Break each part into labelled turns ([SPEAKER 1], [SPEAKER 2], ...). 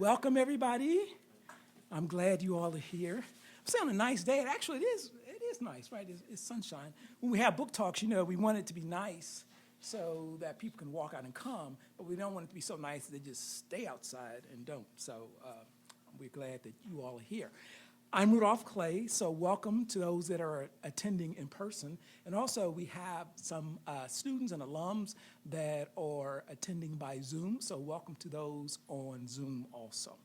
[SPEAKER 1] welcome everybody. I'm glad you all are here. It's on a nice day. Actually, it is nice, right? It's sunshine. When we have book talks, we want it to be nice so that people can walk out and come, but we don't want it to be so nice that they just stay outside and don't. So we're glad that you all are here. I'm Rudolph Clay, so welcome to those that are attending in person. And also we have some students and alums that are attending by Zoom, so welcome to those on Zoom also.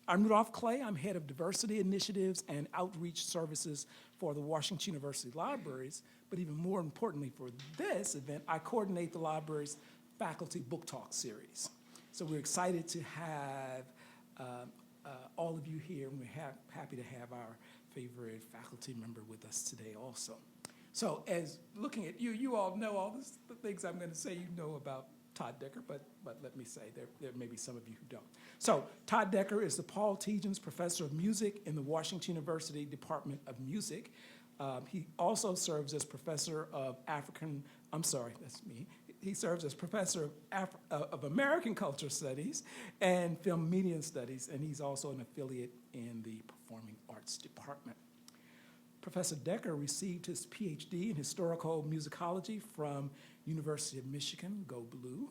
[SPEAKER 1] I'm Rudolph Clay. I'm head of diversity initiatives and outreach services for the Washington University Libraries, but even more importantly for this event, I coordinate the library's faculty book talk series. So we're excited to have all of you here, and we're happy to have our favorite faculty member with us today also. So as looking at you, you all know all the things I'm going to say you know about Todd Decker, but let me say, there may be some of you who don't. So Todd Decker is the Paul Tegens Professor of Music in the Washington University Department of Music. He also serves as Professor of He serves as Professor of American Culture Studies and Film Media Studies, and he's also an affiliate in the Performing Arts Department. Professor Decker received his PhD in historical musicology from University of Michigan, go Blue.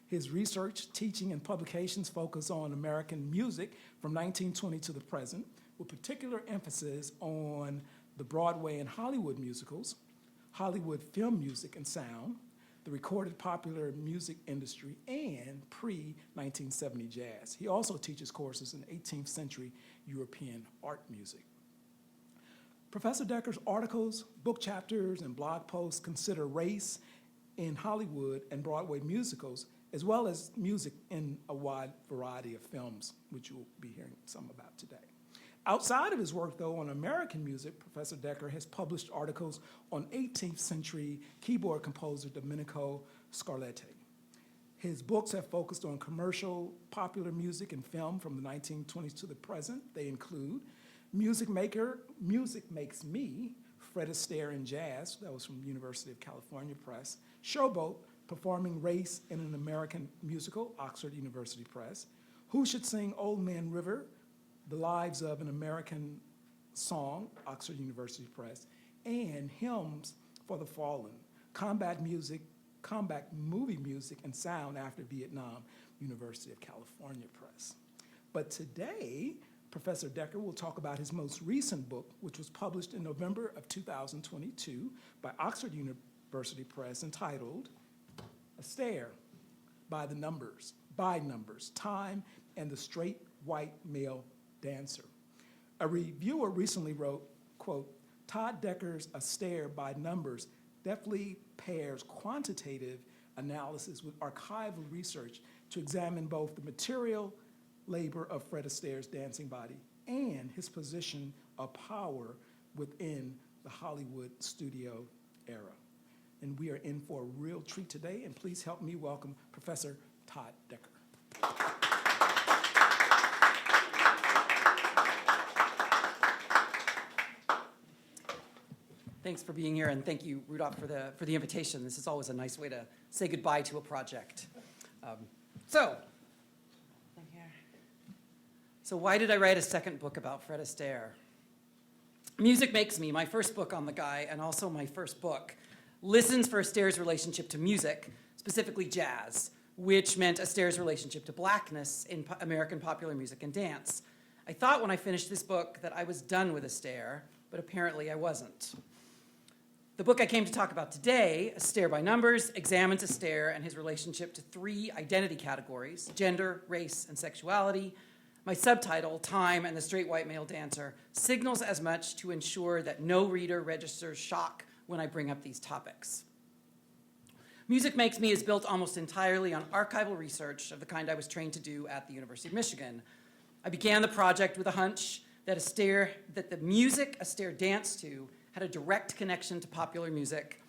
[SPEAKER 1] His research, teaching, and publications focus on American music from 1920 to the present, with particular emphasis on the Broadway and Hollywood musicals, Hollywood film music and sound, the recorded popular music industry, and pre-1970 jazz. He also teaches courses in 18th century European art music. Professor Decker's articles, book chapters, and blog posts consider race in Hollywood and Broadway musicals, as well as music in a wide variety of films, which you'll be hearing some about today. Outside of his work, though, on American music, Professor Decker has published articles on 18th century keyboard composer Domenico Scarlatti. His books have focused on commercial, popular music and film from the 1920s to the present. They include Music Makes Me, Fred Astaire and Jazz, that was from University of California Press, Showboat, Performing Race in an American Musical, Oxford University Press, Who Should Sing Old Man River, The Lives of an American Song, Oxford University Press, and Hymns for the Fallen, Combat Movie Music and Sound After Vietnam, University of California Press. But today, Professor Decker will talk about his most recent book, which was published in November of 2022 by Oxford University Press, entitled Astaire, by Numbers, Time and the Straight White Male Dancer. A reviewer recently wrote, quote, Todd Decker's Astaire by Numbers deftly pairs quantitative analysis with archival research to examine both the material labor of Fred Astaire's dancing body and his position of power within the Hollywood studio era. And we are in for a real treat today, and please help me welcome Professor Todd Decker.
[SPEAKER 2] Thanks for being here, and thank you, Rudolph, for the invitation. This is always a nice way to say goodbye to a project. So why did I write a second book about Fred Astaire? Music Makes Me, my first book on the guy, and also my first book, listens for Astaire's relationship to music, specifically jazz, which meant Astaire's relationship to blackness in American popular music and dance. I thought when I finished this book that I was done with Astaire, but apparently I wasn't. The book I came to talk about today, Astaire by Numbers, examines Astaire and his relationship to three identity categories: gender, race, and sexuality. My subtitle, Time and the Straight White Male Dancer, signals as much to ensure that no reader registers shock when I bring up these topics. Music Makes Me is built almost entirely on archival research of the kind I was trained to do at the University of Michigan. I began the project with a hunch that the music Astaire danced to had a direct connection to popular music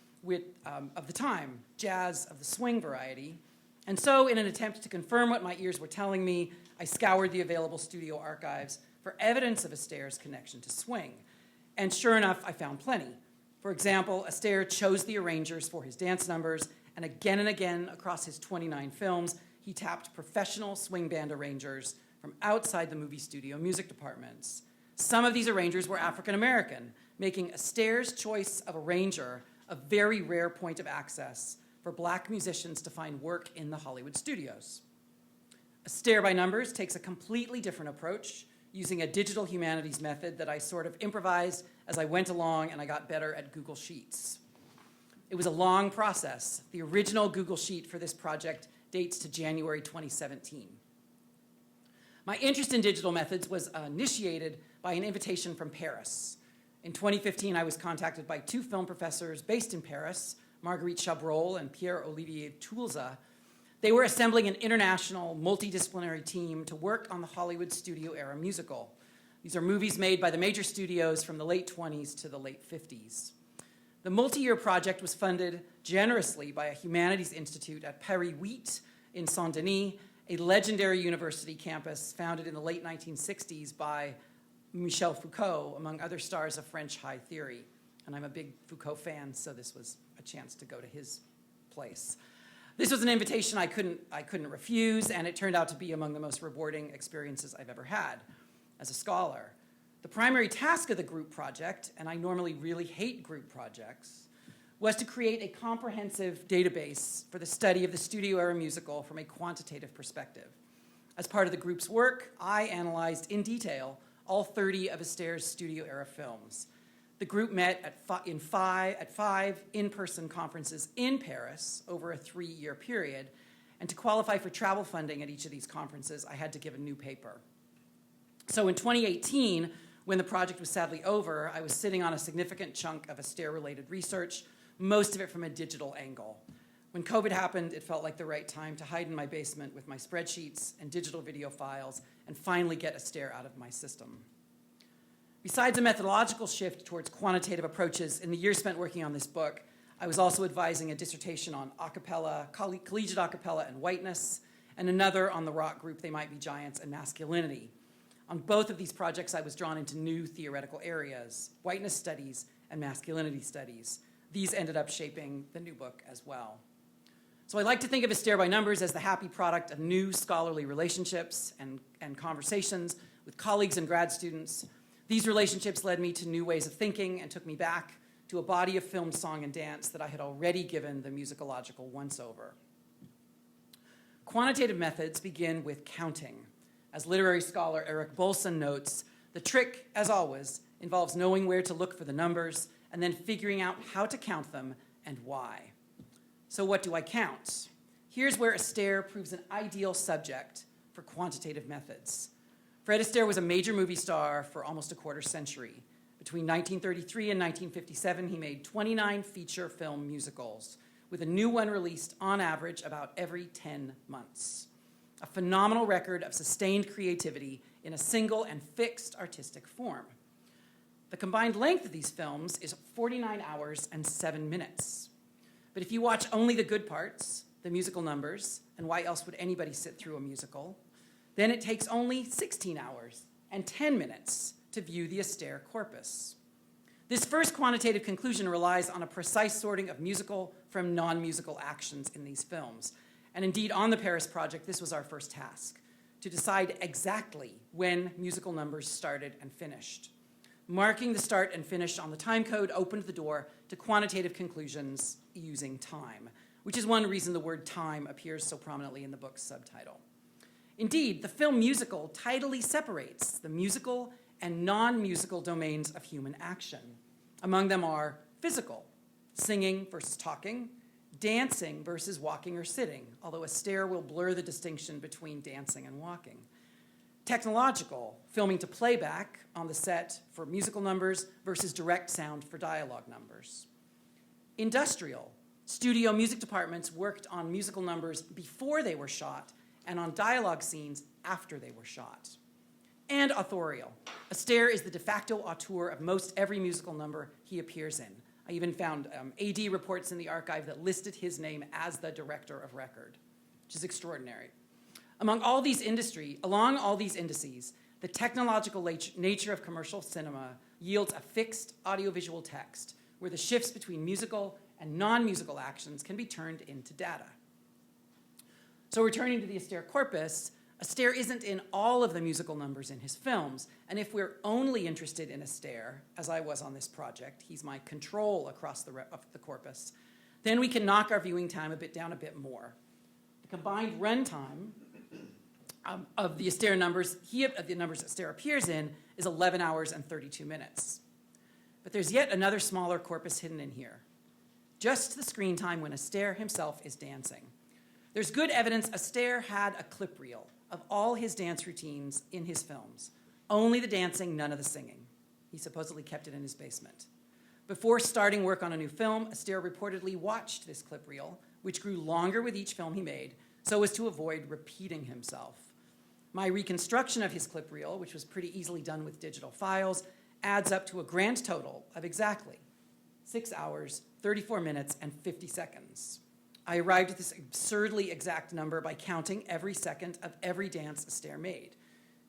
[SPEAKER 2] of the time, jazz of the swing variety. And so, in an attempt to confirm what my ears were telling me, I scoured the available studio archives for evidence of Astaire's connection to swing. And sure enough, I found plenty. For example, Astaire chose the arrangers for his dance numbers, and again across his 29 films, he tapped professional swing band arrangers from outside the movie studio music departments. Some of these arrangers were African American, making Astaire's choice of arranger a very rare point of access for Black musicians to find work in the Hollywood studios. Astaire by Numbers takes a completely different approach, using a digital humanities method that I sort of improvised as I went along and I got better at Google Sheets. It was a long process. The original Google Sheet for this project dates to January 2017. My interest in digital methods was initiated by an invitation from Paris. In 2015, I was contacted by two film professors based in Paris, Marguerite Chabrol and Pierre-Olivier Toulza. They were assembling an international, multidisciplinary team to work on the Hollywood studio-era musical. These are movies made by the major studios from the late 20s to the late 50s. The multi-year project was funded generously by a humanities institute at Paris 8 in Saint-Denis, a legendary university campus founded in the late 1960s by Michel Foucault, among other stars of French high theory. And I'm a big Foucault fan, so this was a chance to go to his place. This was an invitation I couldn't refuse, and it turned out to be among the most rewarding experiences I've ever had as a scholar. The primary task of the group project, and I normally really hate group projects, was to create a comprehensive database for the study of the studio-era musical from a quantitative perspective. As part of the group's work, I analyzed in detail all 30 of Astaire's studio-era films. The group met at five in-person conferences in Paris over a 3-year period, and to qualify for travel funding at each of these conferences, I had to give a new paper. So in 2018, when the project was sadly over, I was sitting on a significant chunk of Astaire-related research, most of it from a digital angle. When COVID happened, it felt like the right time to hide in my basement with my spreadsheets and digital video files and finally get Astaire out of my system. Besides a methodological shift towards quantitative approaches, in the years spent working on this book, I was also advising a dissertation on a cappella, collegiate a cappella and whiteness, and another on the rock group They Might Be Giants and masculinity. On both of these projects, I was drawn into new theoretical areas, whiteness studies and masculinity studies. These ended up shaping the new book as well. So I like to think of Astaire by Numbers as the happy product of new scholarly relationships and conversations with colleagues and grad students. These relationships led me to new ways of thinking and took me back to a body of film, song, and dance that I had already given the musicological once-over. Quantitative methods begin with counting. As literary scholar Eric Bolson notes, the trick, as always, involves knowing where to look for the numbers and then figuring out how to count them and why. So what do I count? Here's where Astaire proves an ideal subject for quantitative methods. Fred Astaire was a major movie star for almost a quarter century. Between 1933 and 1957, he made 29 feature film musicals, with a new one released on average about every 10 months. A phenomenal record of sustained creativity in a single and fixed artistic form. The combined length of these films is 49 hours and 7 minutes. But if you watch only the good parts, the musical numbers, and why else would anybody sit through a musical, then it takes only 16 hours and 10 minutes to view the Astaire corpus. This first quantitative conclusion relies on a precise sorting of musical from non-musical actions in these films. And indeed, on the Paris project, this was our first task, to decide exactly when musical numbers started and finished. Marking the start and finish on the time code opened the door to quantitative conclusions using time, which is one reason the word time appears so prominently in the book's subtitle. Indeed, the film musical tidily separates the musical and non-musical domains of human action. Among them are physical, singing versus talking, dancing versus walking or sitting, although Astaire will blur the distinction between dancing and walking. Technological, filming to playback on the set for musical numbers versus direct sound for dialogue numbers. Industrial, studio music departments worked on musical numbers before they were shot and on dialogue scenes after they were shot. And authorial. Astaire is the de facto auteur of most every musical number he appears in. I even found AD reports in the archive that listed his name as the director of record, which is extraordinary. Along all these indices, the technological nature of commercial cinema yields a fixed audiovisual text where the shifts between musical and non-musical actions can be turned into data. So returning to the Astaire corpus, Astaire isn't in all of the musical numbers in his films, and if we're only interested in Astaire, as I was on this project, he's my control across of the corpus, then we can knock our viewing time down a bit more. The combined runtime of the Astaire numbers, the numbers Astaire appears in, is 11 hours and 32 minutes. But there's yet another smaller corpus hidden in here. Just the screen time when Astaire himself is dancing. There's good evidence Astaire had a clip reel of all his dance routines in his films. Only the dancing, none of the singing. He supposedly kept it in his basement. Before starting work on a new film, Astaire reportedly watched this clip reel, which grew longer with each film he made, so as to avoid repeating himself. My reconstruction of his clip reel, which was pretty easily done with digital files, adds up to a grand total of exactly 6 hours, 34 minutes, and 50 seconds. I arrived at this absurdly exact number by counting every second of every dance Astaire made.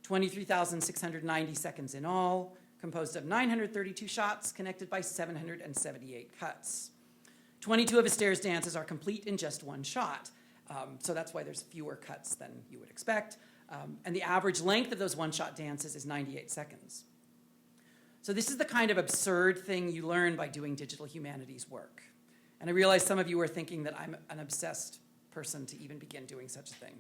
[SPEAKER 2] 23,690 seconds in all, composed of 932 shots connected by 778 cuts. 22 of Astaire's dances are complete in just one shot, so that's why there's fewer cuts than you would expect, and the average length of those one-shot dances is 98 seconds. So this is the kind of absurd thing you learn by doing digital humanities work. And I realize some of you are thinking that I'm an obsessed person to even begin doing such a thing.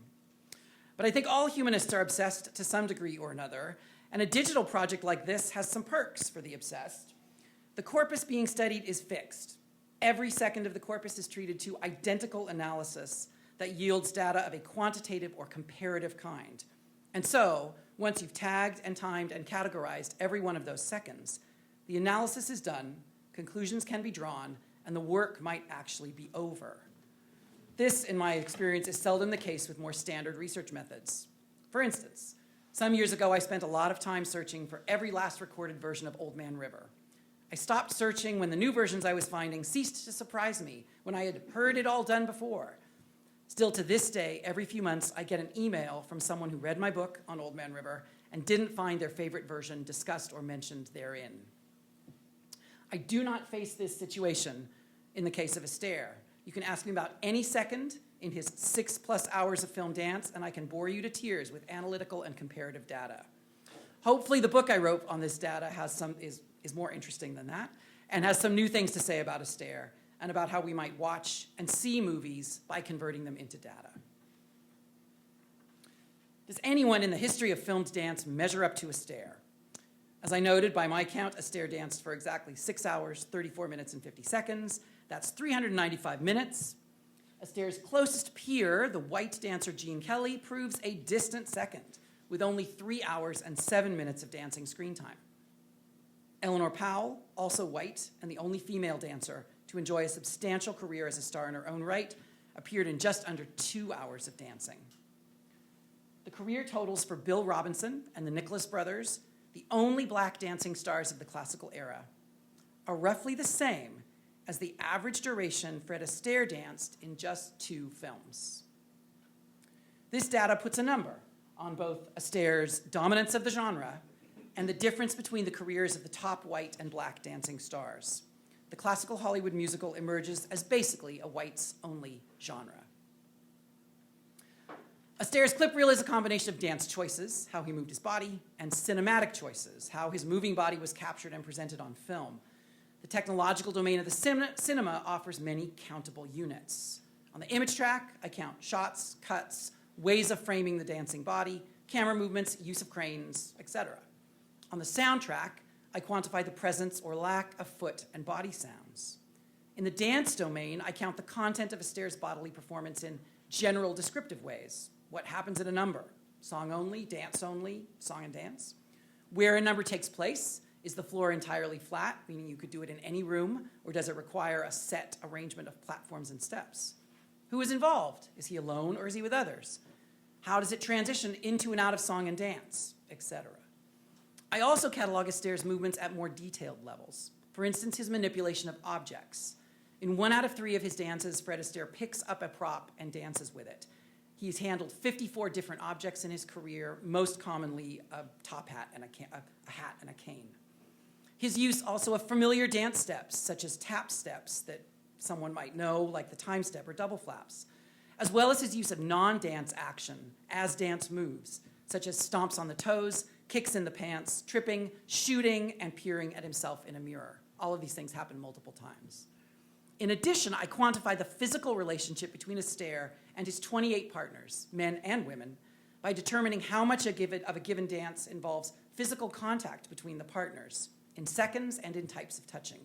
[SPEAKER 2] But I think all humanists are obsessed to some degree or another, and a digital project like this has some perks for the obsessed. The corpus being studied is fixed. Every second of the corpus is treated to identical analysis that yields data of a quantitative or comparative kind. And so, once you've tagged and timed and categorized every one of those seconds, the analysis is done, conclusions can be drawn, and the work might actually be over. This, in my experience, is seldom the case with more standard research methods. For instance, some years ago, I spent a lot of time searching for every last recorded version of Old Man River. I stopped searching when the new versions I was finding ceased to surprise me, when I had heard it all done before. Still to this day, every few months, I get an email from someone who read my book on Old Man River and didn't find their favorite version discussed or mentioned therein. I do not face this situation in the case of Astaire. You can ask me about any second in his 6+ hours of film dance, and I can bore you to tears with analytical and comparative data. Hopefully the book I wrote on this data is more interesting than that, and has some new things to say about Astaire, and about how we might watch and see movies by converting them into data. Does anyone in the history of filmed dance measure up to Astaire? As I noted, by my count, Astaire danced for exactly 6 hours, 34 minutes, and 50 seconds. That's 395 minutes. Astaire's closest peer, the white dancer Gene Kelly, proves a distant second, with only 3 hours and 7 minutes of dancing screen time. Eleanor Powell, also white, and the only female dancer to enjoy a substantial career as a star in her own right, appeared in just under 2 hours of dancing. The career totals for Bill Robinson and the Nicholas brothers, the only black dancing stars of the classical era, are roughly the same as the average duration Fred Astaire danced in just 2 films. This data puts a number on both Astaire's dominance of the genre and the difference between the careers of the top white and black dancing stars. The classical Hollywood musical emerges as basically a whites-only genre. Astaire's clip reel is a combination of dance choices, how he moved his body, and cinematic choices, how his moving body was captured and presented on film. The technological domain of the cinema offers many countable units. On the image track, I count shots, cuts, ways of framing the dancing body, camera movements, use of cranes, etc. On the soundtrack, I quantify the presence or lack of foot and body sounds. In the dance domain, I count the content of Astaire's bodily performance in general descriptive ways. What happens in a number? Song only, song and dance. Where a number takes place, is the floor entirely flat, meaning you could do it in any room, or does it require a set arrangement of platforms and steps? Who is involved? Is he alone or is he with others? How does it transition into and out of song and dance, etc.? I also catalog Astaire's movements at more detailed levels. For instance, his manipulation of objects. In 1 out of 3 of his dances, Fred Astaire picks up a prop and dances with it. He's handled 54 different objects in his career, most commonly a top hat and a hat and a cane. His use also of familiar dance steps, such as tap steps that someone might know, like the time step or double flaps, as well as his use of non-dance action as dance moves, such as stomps on the toes, kicks in the pants, tripping, shooting, and peering at himself in a mirror. All of these things happen multiple times. In addition, I quantify the physical relationship between Astaire and his 28 partners, men and women, by determining how much of a given dance involves physical contact between the partners, in seconds and in types of touching.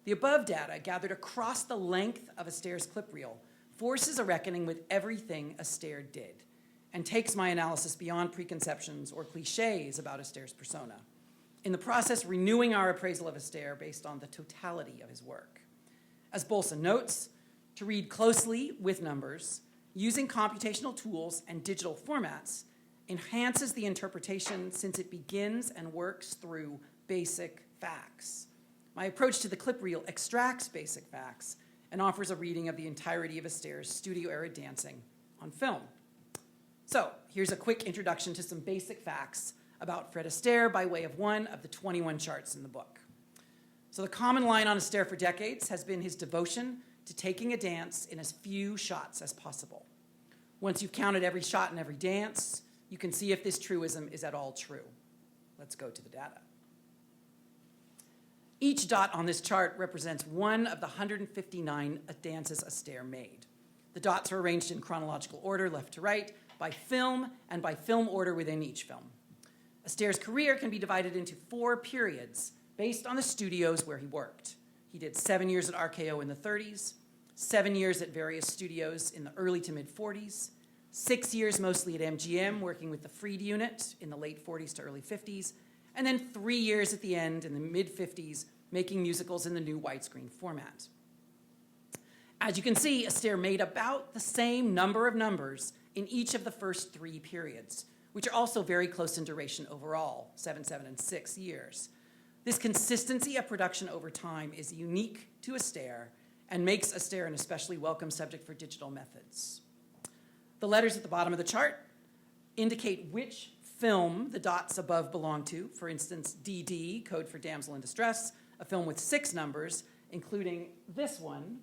[SPEAKER 2] The above data, gathered across the length of Astaire's clip reel, forces a reckoning with everything Astaire did, and takes my analysis beyond preconceptions or cliches about Astaire's persona, in the process renewing our appraisal of Astaire based on the totality of his work. As Bolson notes, to read closely with numbers, using computational tools and digital formats enhances the interpretation since it begins and works through basic facts. My approach to the clip reel extracts basic facts and offers a reading of the entirety of Astaire's studio-era dancing on film. So here's a quick introduction to some basic facts about Fred Astaire by way of one of the 21 charts in the book. So the common line on Astaire for decades has been his devotion to taking a dance in as few shots as possible. Once you've counted every shot in every dance, you can see if this truism is at all true. Let's go to the data. Each dot on this chart represents one of the 159 dances Astaire made. The dots are arranged in chronological order, left to right, by film and by film order within each film. Astaire's career can be divided into 4 periods based on the studios where he worked. He did 7 years at RKO in the 30s, 7 years at various studios in the early to mid 40s, 6 years mostly at MGM working with the Freed unit in the late 40s to early 50s, and then 3 years at the end in the mid 50s making musicals in the new widescreen format. As you can see, Astaire made about the same number of numbers in each of the first 3 periods, which are also very close in duration overall, 7, 7, and 6 years. This consistency of production over time is unique to Astaire and makes Astaire an especially welcome subject for digital methods. The letters at the bottom of the chart indicate which film the dots above belong to. For instance, DD, code for Damsel in Distress, a film with 6 numbers, including this one,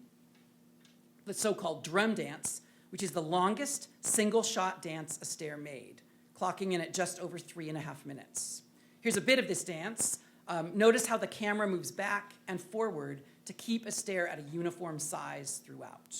[SPEAKER 2] the so-called drum dance, which is the longest single-shot dance Astaire made, clocking in at just over 3.5 minutes. Here's a bit of this dance. Notice how the camera moves back and forward to keep Astaire at a uniform size throughout.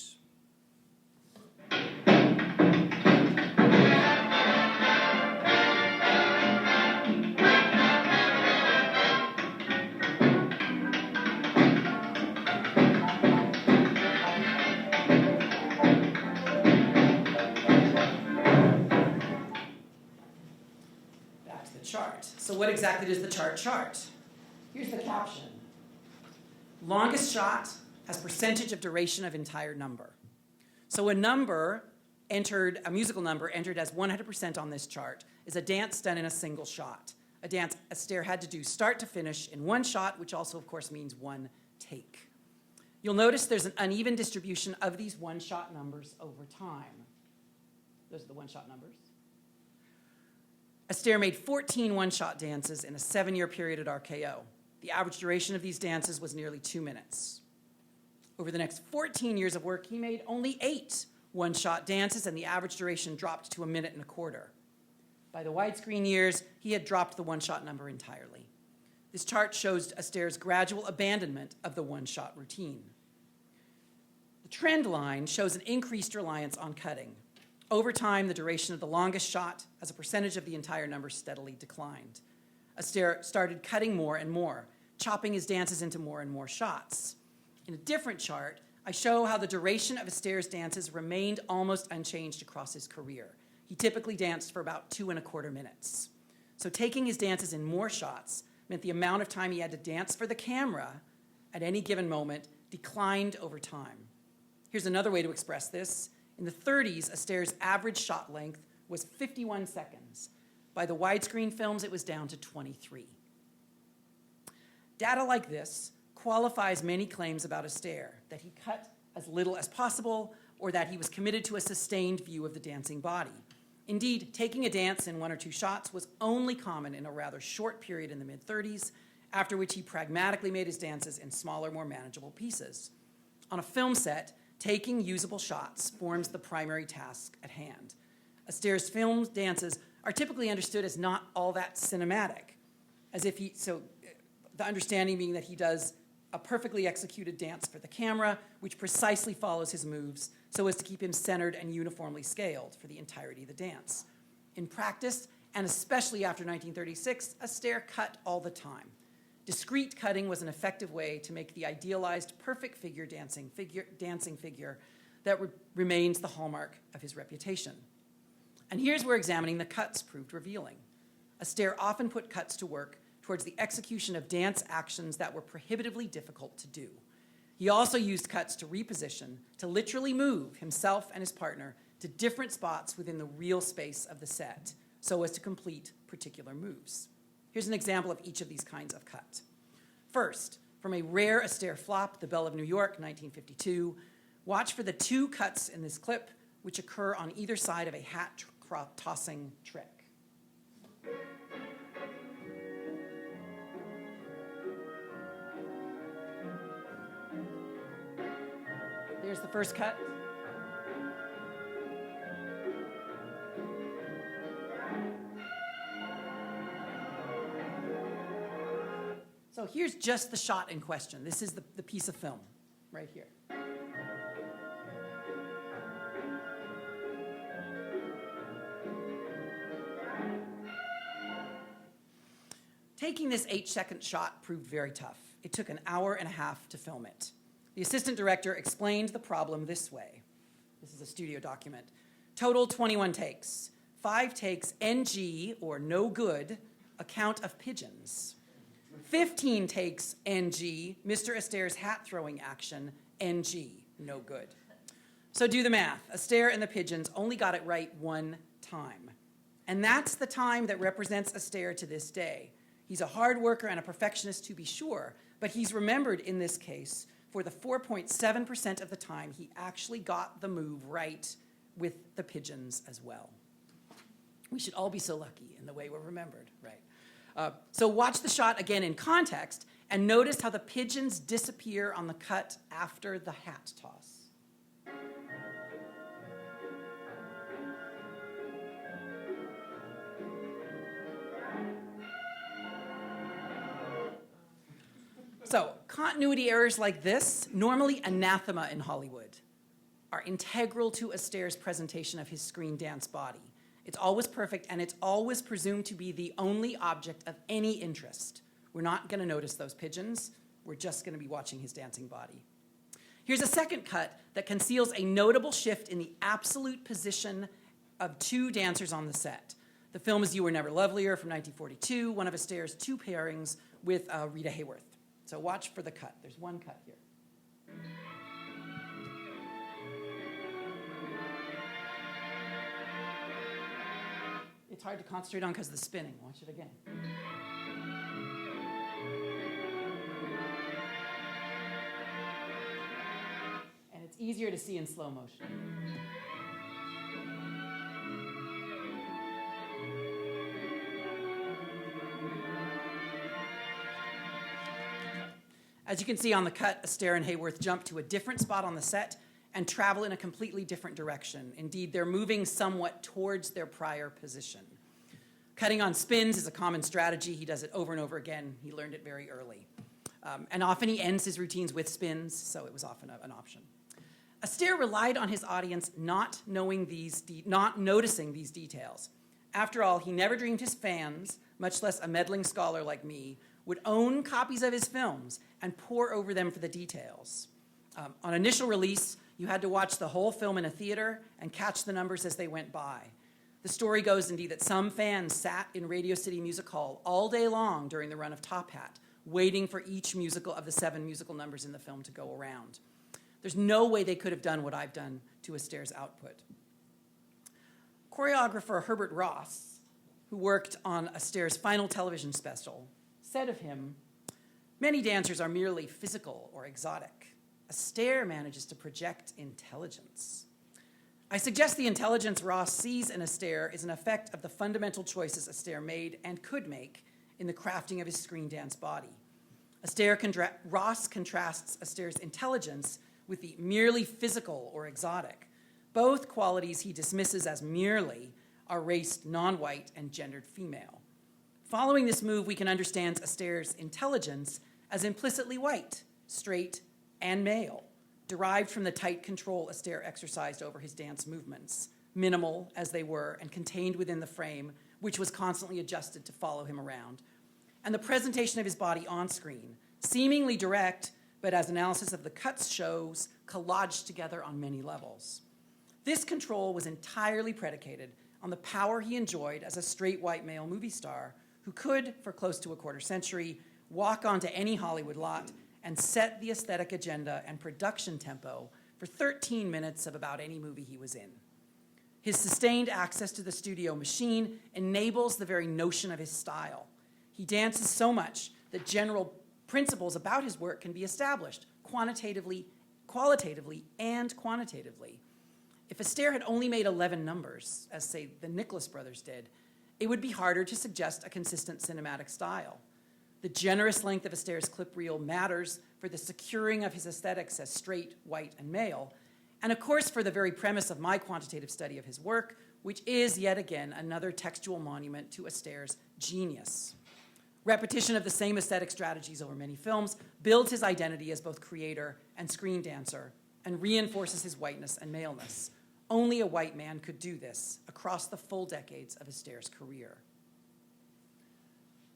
[SPEAKER 2] Chart. So what exactly does the chart? Here's the caption. Longest shot has percentage of duration of entire number. So a musical number entered as 100% on this chart is a dance done in a single shot. A dance Astaire had to do start to finish in 1 shot, which also of course means 1 take. You'll notice there's an uneven distribution of these 1-shot numbers over time. Those are the 1-shot numbers. Astaire made 14 one-shot dances in a 7-year period at RKO. The average duration of these dances was nearly 2 minutes. Over the next 14 years of work, he made only 8 one-shot dances, and the average duration dropped to 1.25 minutes. By the widescreen years, he had dropped the one-shot number entirely. This chart shows Astaire's gradual abandonment of the one-shot routine. The trend line shows an increased reliance on cutting. Over time, the duration of the longest shot as a percentage of the entire number steadily declined. Astaire started cutting more and more, chopping his dances into more and more shots. In a different chart, I show how the duration of Astaire's dances remained almost unchanged across his career. He typically danced for about 2.25 minutes. So taking his dances in more shots meant the amount of time he had to dance for the camera at any given moment declined over time. Here's another way to express this. In the 30s, Astaire's average shot length was 51 seconds. By the widescreen films, it was down to 23. Data like this qualifies many claims about Astaire, that he cut as little as possible or that he was committed to a sustained view of the dancing body. Indeed, taking a dance in 1 or 2 shots was only common in a rather short period in the mid-30s, after which he pragmatically made his dances in smaller, more manageable pieces. On a film set, Taking usable shots forms the primary task at hand. Astaire's film dances are typically understood as not all that cinematic, the understanding being that he does a perfectly executed dance for the camera, which precisely follows his moves so as to keep him centered and uniformly scaled for the entirety of the dance. In practice, and especially after 1936, Astaire cut all the time. Discrete cutting was an effective way to make the idealized perfect dancing figure that remains the hallmark of his reputation. And here's where examining the cuts proved revealing. Astaire often put cuts to work towards the execution of dance actions that were prohibitively difficult to do. He also used cuts to reposition, to literally move himself and his partner to different spots within the real space of the set, so as to complete particular moves. Here's an example of each of these kinds of cut. First, from a rare Astaire flop, The Belle of New York, 1952, watch for the two cuts in this clip, which occur on either side of a hat tossing trick. There's the first cut. So here's just the shot in question. This is the piece of film right here. Taking this 8-second shot proved very tough. It took an hour and a half to film it. The assistant director explained the problem this way. This is a studio document. Total 21 takes. 5 takes NG, or no good, account of pigeons. 15 takes NG, Mr. Astaire's hat-throwing action, NG, no good. So do the math. Astaire and the pigeons only got it right one time. And that's the time that represents Astaire to this day. He's a hard worker and a perfectionist, to be sure, but he's remembered in this case for the 4.7% of the time he actually got the move right with the pigeons as well. We should all be so lucky in the way we're remembered, right? So watch the shot again in context and notice how the pigeons disappear on the cut after the hat toss. So continuity errors like this, normally anathema in Hollywood, are integral to Astaire's presentation of his screen dance body. It's always perfect, and it's always presumed to be the only object of any interest. We're not going to notice those pigeons. We're just going to be watching his dancing body. Here's a second cut that conceals a notable shift in the absolute position of two dancers on the set. The film is You Were Never Lovelier from 1942, one of Astaire's two pairings with Rita Hayworth. So watch for the cut. There's one cut here. It's hard to concentrate on because of the spinning. Watch it again. And it's easier to see in slow motion. As you can see on the cut, Astaire and Hayworth jump to a different spot on the set and travel in a completely different direction. Indeed, they're moving somewhat towards their prior position. Cutting on spins is a common strategy. He does it over and over again. He learned it very early. And often he ends his routines with spins, so it was often an option. Astaire relied on his audience not noticing these details. After all, he never dreamed his fans, much less a meddling scholar like me, would own copies of his films and pore over them for the details. On initial release, you had to watch the whole film in a theater and catch the numbers as they went by. The story goes, indeed, that some fans sat in Radio City Music Hall all day long during the run of Top Hat, waiting for each musical of the 7 musical numbers in the film to go around. There's no way they could have done what I've done to Astaire's output. Choreographer Herbert Ross, who worked on Astaire's final television special, said of him, "Many dancers are merely physical or exotic. Astaire manages to project intelligence." I suggest the intelligence Ross sees in Astaire is an effect of the fundamental choices Astaire made and could make in the crafting of his screen dance body. Ross contrasts Astaire's intelligence with the merely physical or exotic. Both qualities he dismisses as merely are raced non-white and gendered female. Following this move, we can understand Astaire's intelligence as implicitly white, straight, and male, derived from the tight control Astaire exercised over his dance movements, minimal as they were and contained within the frame, which was constantly adjusted to follow him around, and the presentation of his body on screen, seemingly direct, but as analysis of the cuts shows, collaged together on many levels. This control was entirely predicated on the power he enjoyed as a straight white male movie star who could, for close to a quarter century, walk onto any Hollywood lot and set the aesthetic agenda and production tempo for 13 minutes of about any movie he was in. His sustained access to the studio machine enables the very notion of his style. He dances so much that general principles about his work can be established qualitatively, and quantitatively. If Astaire had only made 11 numbers, as, say, the Nicholas brothers did, it would be harder to suggest a consistent cinematic style. The generous length of Astaire's clip reel matters for the securing of his aesthetics as straight, white, and male, and of course for the very premise of my quantitative study of his work, which is, yet again, another textual monument to Astaire's genius. Repetition of the same aesthetic strategies over many films builds his identity as both creator and screen dancer and reinforces his whiteness and maleness. Only a white man could do this across the full decades of Astaire's career.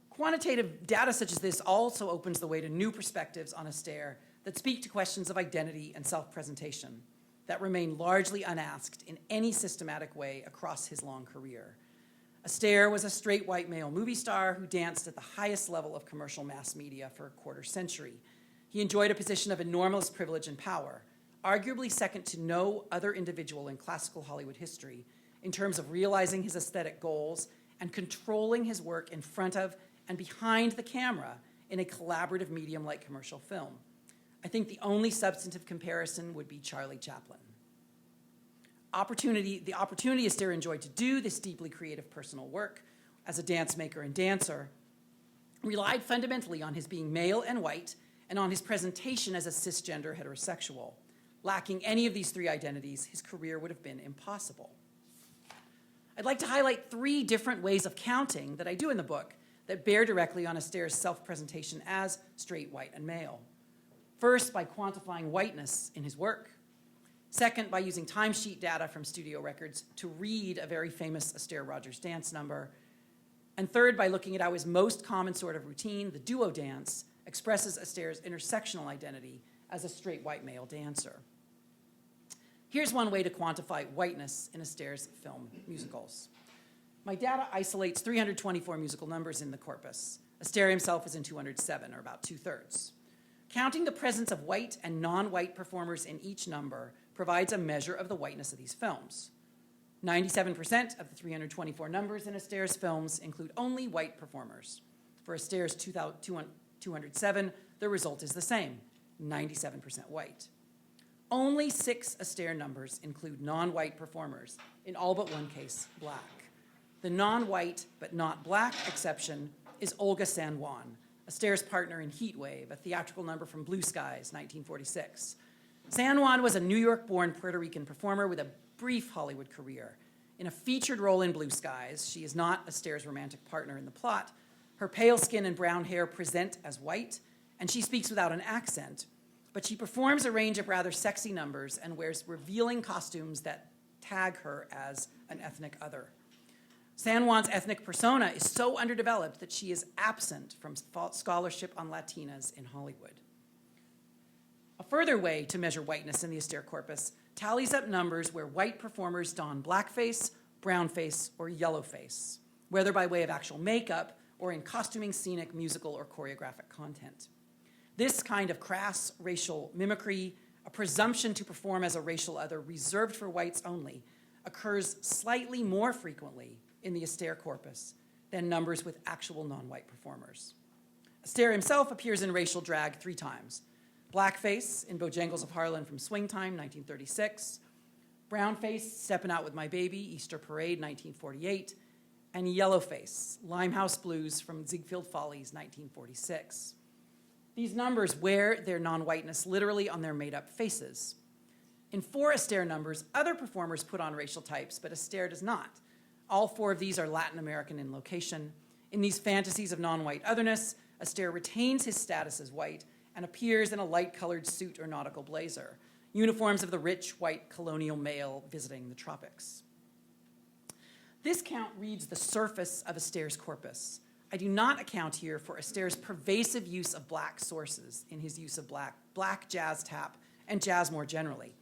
[SPEAKER 2] Quantitative data such as this also opens the way to new perspectives on Astaire that speak to questions of identity and self-presentation that remain largely unasked in any systematic way across his long career. Astaire was a straight white male movie star who danced at the highest level of commercial mass media for a quarter century. He enjoyed a position of enormous privilege and power, arguably second to no other individual in classical Hollywood history in terms of realizing his aesthetic goals and controlling his work in front of and behind the camera in a collaborative medium like commercial film. I think the only substantive comparison would be Charlie Chaplin. The opportunity Astaire enjoyed to do this deeply creative personal work as a dance maker and dancer relied fundamentally on his being male and white and on his presentation as a cisgender heterosexual. Lacking any of these three identities, his career would have been impossible. I'd like to highlight three different ways of counting that I do in the book that bear directly on Astaire's self-presentation as straight, white, and male. First, by quantifying whiteness in his work. Second, by using timesheet data from studio records to read a very famous Astaire Rogers dance number. And third, by looking at how his most common sort of routine, the duo dance, expresses Astaire's intersectional identity as a straight white male dancer. Here's one way to quantify whiteness in Astaire's film musicals. My data isolates 324 musical numbers in the corpus. Astaire himself is in 207, or about 2/3. Counting the presence of white and non-white performers in each number provides a measure of the whiteness of these films. 97% of the 324 numbers in Astaire's films include only white performers. For Astaire's 207, the result is the same, 97% white. Only 6 Astaire numbers include non-white performers, in all but one case, black. The non-white but not black exception is Olga San Juan, Astaire's partner in Heat Wave, a theatrical number from Blue Skies, 1946. San Juan was a New York-born Puerto Rican performer with a brief Hollywood career. In a featured role in Blue Skies, she is not Astaire's romantic partner in the plot. Her pale skin and brown hair present as white, and she speaks without an accent, but she performs a range of rather sexy numbers and wears revealing costumes that tag her as an ethnic other. San Juan's ethnic persona is so underdeveloped that she is absent from scholarship on Latinas in Hollywood. A further way to measure whiteness in the Astaire corpus tallies up numbers where white performers don blackface, brownface, or yellowface, whether by way of actual makeup or in costuming, scenic, musical, or choreographic content. This kind of crass racial mimicry, a presumption to perform as a racial other reserved for whites only, occurs slightly more frequently in the Astaire corpus than numbers with actual non-white performers. Astaire himself appears in racial drag 3 times. Blackface in Bojangles of Harlem from Swing Time, 1936. Brownface, Steppin' Out with My Baby, Easter Parade, 1948. And Yellowface, Limehouse Blues from Ziegfeld Follies, 1946. These numbers wear their non-whiteness literally on their made-up faces. In 4 Astaire numbers, other performers put on racial types, but Astaire does not. All 4 of these are Latin American in location. In these fantasies of non-white otherness, Astaire retains his status as white and appears in a light-colored suit or nautical blazer, uniforms of the rich white colonial male visiting the tropics. This count reads the surface of Astaire's corpus. I do not account here for Astaire's pervasive use of black sources in his use of black jazz tap and jazz more generally.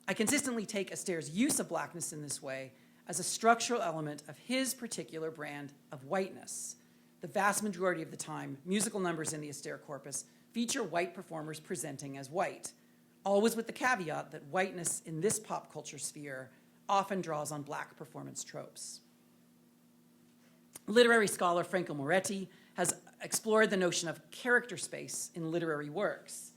[SPEAKER 2] I consistently take Astaire's use of blackness in this way as a structural element of his particular brand of whiteness. The vast majority of the time, musical numbers in the Astaire corpus feature white performers presenting as white, always with the caveat that whiteness in this pop culture sphere often draws on black performance tropes. Literary scholar Franco Moretti has explored the notion of character space in literary works,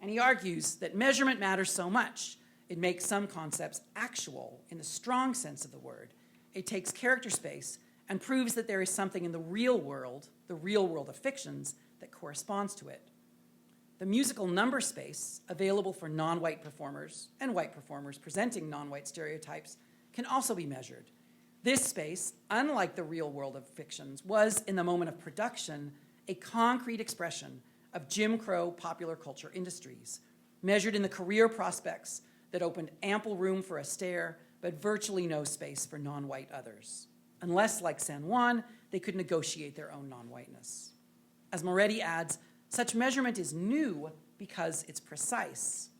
[SPEAKER 2] and he argues that measurement matters so much. It makes some concepts actual in the strong sense of the word. It takes character space and proves that there is something in the real world of fictions, that corresponds to it. The musical number space available for non-white performers and white performers presenting non-white stereotypes can also be measured. This space, unlike the real world of fictions, was, in the moment of production, a concrete expression of Jim Crow popular culture industries, measured in the career prospects that opened ample room for Astaire, but virtually no space for non-white others, unless, like San Juan, they could negotiate their own non-whiteness. As Moretti adds, such measurement is new because it's precise.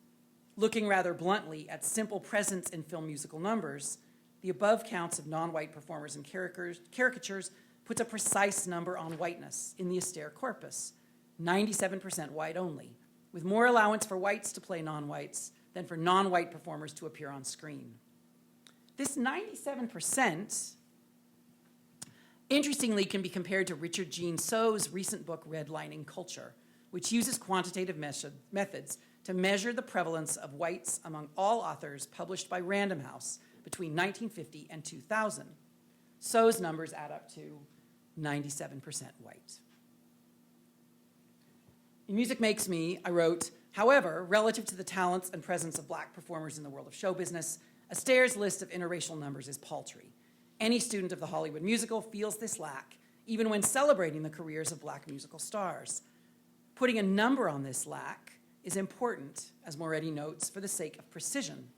[SPEAKER 2] Looking rather bluntly at simple presence in film musical numbers, the above counts of non-white performers and caricatures puts a precise number on whiteness in the Astaire corpus, 97% white only, with more allowance for whites to play non-whites than for non-white performers to appear on screen. This 97%, interestingly, can be compared to Richard Jean So's recent book, Redlining Culture, which uses quantitative methods to measure the prevalence of whites among all authors published by Random House between 1950 and 2000. So's numbers add up to 97% white. In Music Makes Me, I wrote, however, relative to the talents and presence of black performers in the world of show business, Astaire's list of interracial numbers is paltry. Any student of the Hollywood musical feels this lack, even when celebrating the careers of black musical stars. Putting a number on this lack is important, as Moretti notes, for the sake of precision,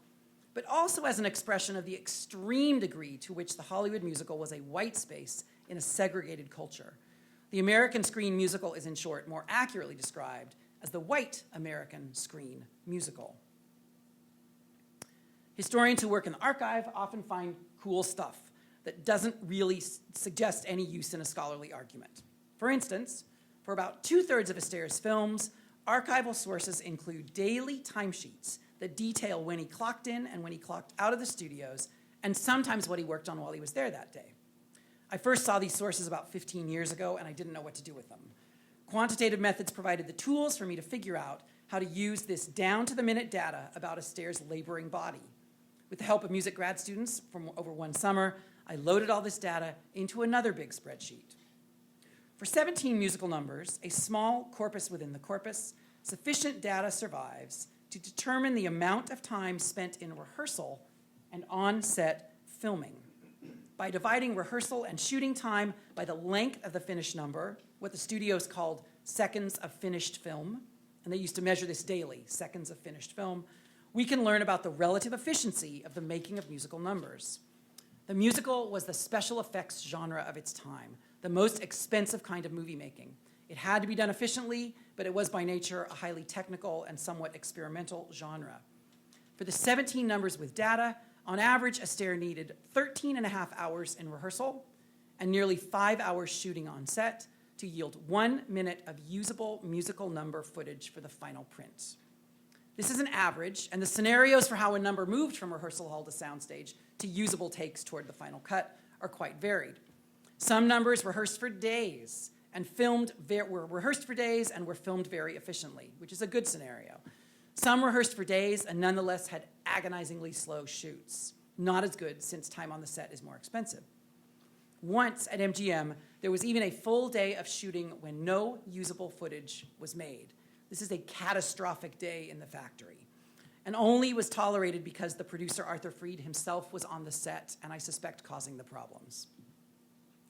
[SPEAKER 2] but also as an expression of the extreme degree to which the Hollywood musical was a white space in a segregated culture. The American screen musical is, in short, more accurately described as the white American screen musical. Historians who work in the archive often find cool stuff that doesn't really suggest any use in a scholarly argument. For instance, for about 2/3 of Astaire's films, archival sources include daily timesheets that detail when he clocked in and when he clocked out of the studios, and sometimes what he worked on while he was there that day. I first saw these sources about 15 years ago, and I didn't know what to do with them. Quantitative methods provided the tools for me to figure out how to use this down-to-the-minute data about Astaire's laboring body. With the help of music grad students from over one summer, I loaded all this data into another big spreadsheet. For 17 musical numbers, a small corpus within the corpus, sufficient data survives to determine the amount of time spent in rehearsal and on-set filming. By dividing rehearsal and shooting time by the length of the finished number, what the studios called seconds of finished film, and they used to measure this daily, seconds of finished film, we can learn about the relative efficiency of the making of musical numbers. The musical was the special effects genre of its time, the most expensive kind of movie making. It had to be done efficiently, but it was by nature a highly technical and somewhat experimental genre. For the 17 numbers with data, on average, Astaire needed 13 and a half hours in rehearsal and nearly 5 hours shooting on set to yield 1 minute of usable musical number footage for the final print. This is an average, and the scenarios for how a number moved from rehearsal hall to soundstage to usable takes toward the final cut are quite varied. Some numbers rehearsed for days and were rehearsed for days and were filmed very efficiently, which is a good scenario. Some rehearsed for days and nonetheless had agonizingly slow shoots. Not as good, since time on the set is more expensive. Once at MGM, there was even a full day of shooting when no usable footage was made. This is a catastrophic day in the factory, and only was tolerated because the producer Arthur Freed himself was on the set, and I suspect causing the problems.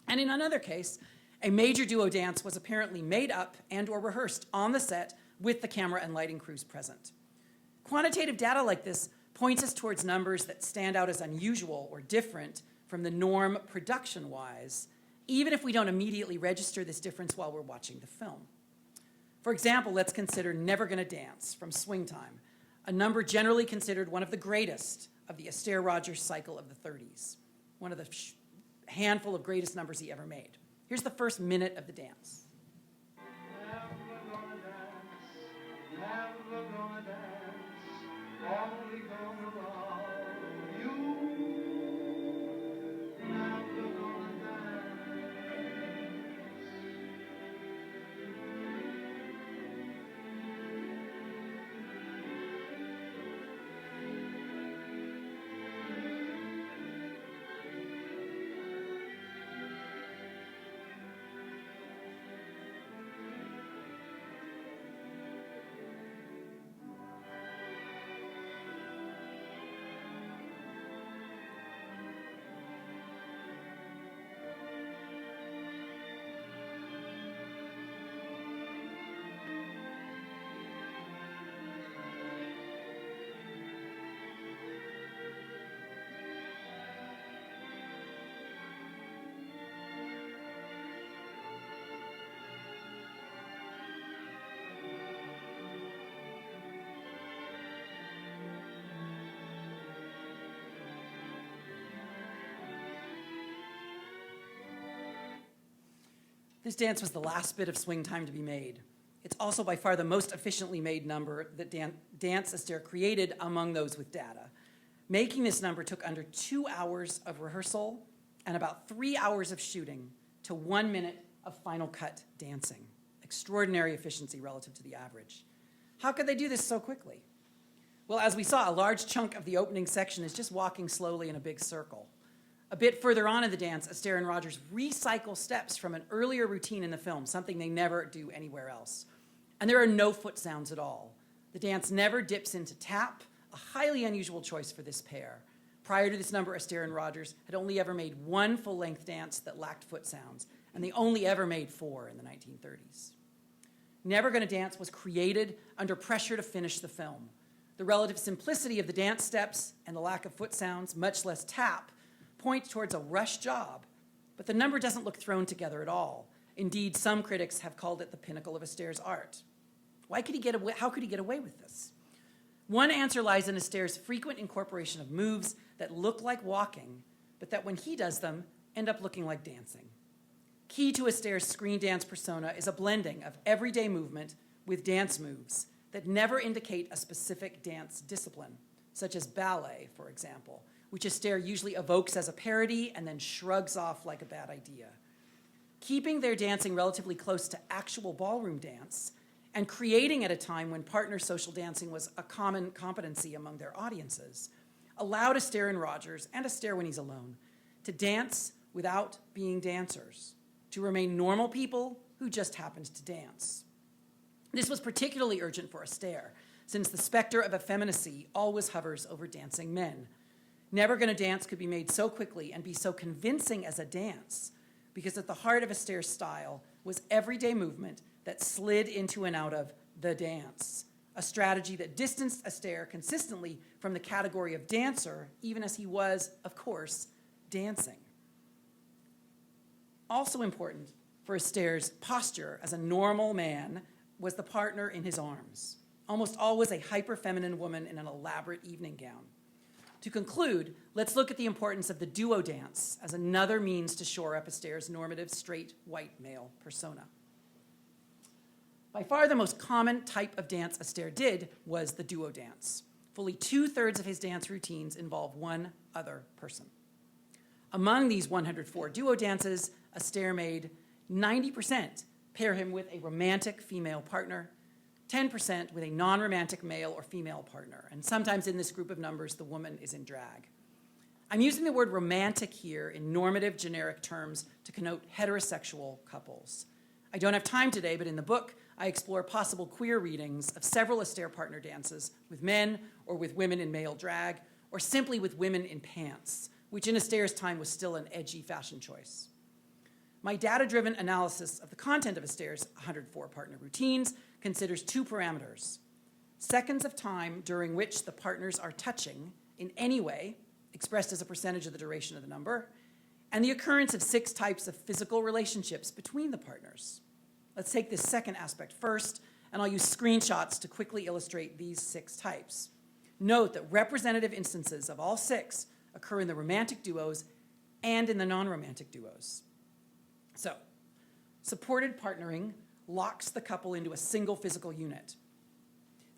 [SPEAKER 2] And in another case, a major duo dance was apparently made up and or rehearsed on the set with the camera and lighting crews present. Quantitative data like this points us towards numbers that stand out as unusual or different from the norm production-wise, even if we don't immediately register this difference while we're watching the film. For example, let's consider Never Gonna Dance from Swing Time, a number generally considered one of the greatest of the Astaire-Rogers cycle of the 30s, one of the handful of greatest numbers he ever made. Here's the first minute of the dance.
[SPEAKER 3] Never gonna dance, never gonna dance, only gonna love you. Never gonna dance.
[SPEAKER 2] This dance was the last bit of Swing Time to be made. It's also by far the most efficiently made number that Dance Astaire created among those with data. Making this number took under 2 hours of rehearsal and about 3 hours of shooting to 1 minute of final cut dancing. Extraordinary efficiency relative to the average. How could they do this so quickly? Well, as we saw, a large chunk of the opening section is just walking slowly in a big circle. A bit further on in the dance, Astaire and Rogers recycle steps from an earlier routine in the film, something they never do anywhere else. And there are no foot sounds at all. The dance never dips into tap, a highly unusual choice for this pair. Prior to this number, Astaire and Rogers had only ever made one full-length dance that lacked foot sounds, and they only ever made 4 in the 1930s. Never Gonna Dance was created under pressure to finish the film. The relative simplicity of the dance steps and the lack of foot sounds, much less tap, point towards a rush job, but the number doesn't look thrown together at all. Indeed, some critics have called it the pinnacle of Astaire's art. How could he get away with this? One answer lies in Astaire's frequent incorporation of moves that look like walking, but that when he does them, end up looking like dancing. Key to Astaire's screen dance persona is a blending of everyday movement with dance moves that never indicate a specific dance discipline, such as ballet, for example, which Astaire usually evokes as a parody and then shrugs off like a bad idea. Keeping their dancing relatively close to actual ballroom dance and creating at a time when partner social dancing was a common competency among their audiences allowed Astaire and Rogers, and Astaire when he's alone, to dance without being dancers, to remain normal people who just happened to dance. This was particularly urgent for Astaire, since the specter of effeminacy always hovers over dancing men. Never Gonna Dance could be made so quickly and be so convincing as a dance because at the heart of Astaire's style was everyday movement that slid into and out of the dance, a strategy that distanced Astaire consistently from the category of dancer, even as he was, of course, dancing. Also important for Astaire's posture as a normal man was the partner in his arms, almost always a hyper-feminine woman in an elaborate evening gown. To conclude, let's look at the importance of the duo dance as another means to shore up Astaire's normative straight white male persona. By far the most common type of dance Astaire did was the duo dance. Fully 2/3 of his dance routines involve one other person. Among these 104 duo dances, Astaire made 90% pair him with a romantic female partner, 10% with a non-romantic male or female partner, and sometimes in this group of numbers, the woman is in drag. I'm using the word romantic here in normative generic terms to connote heterosexual couples. I don't have time today, but in the book, I explore possible queer readings of several Astaire partner dances with men or with women in male drag, or simply with women in pants, which in Astaire's time was still an edgy fashion choice. My data-driven analysis of the content of Astaire's 104 partner routines considers two parameters: seconds of time during which the partners are touching in any way, expressed as a percentage of the duration of the number, and the occurrence of 6 types of physical relationships between the partners. Let's take this second aspect first, and I'll use screenshots to quickly illustrate these 6 types. Note that representative instances of all 6 occur in the romantic duos and in the non-romantic duos. So, supported partnering locks the couple into a single physical unit.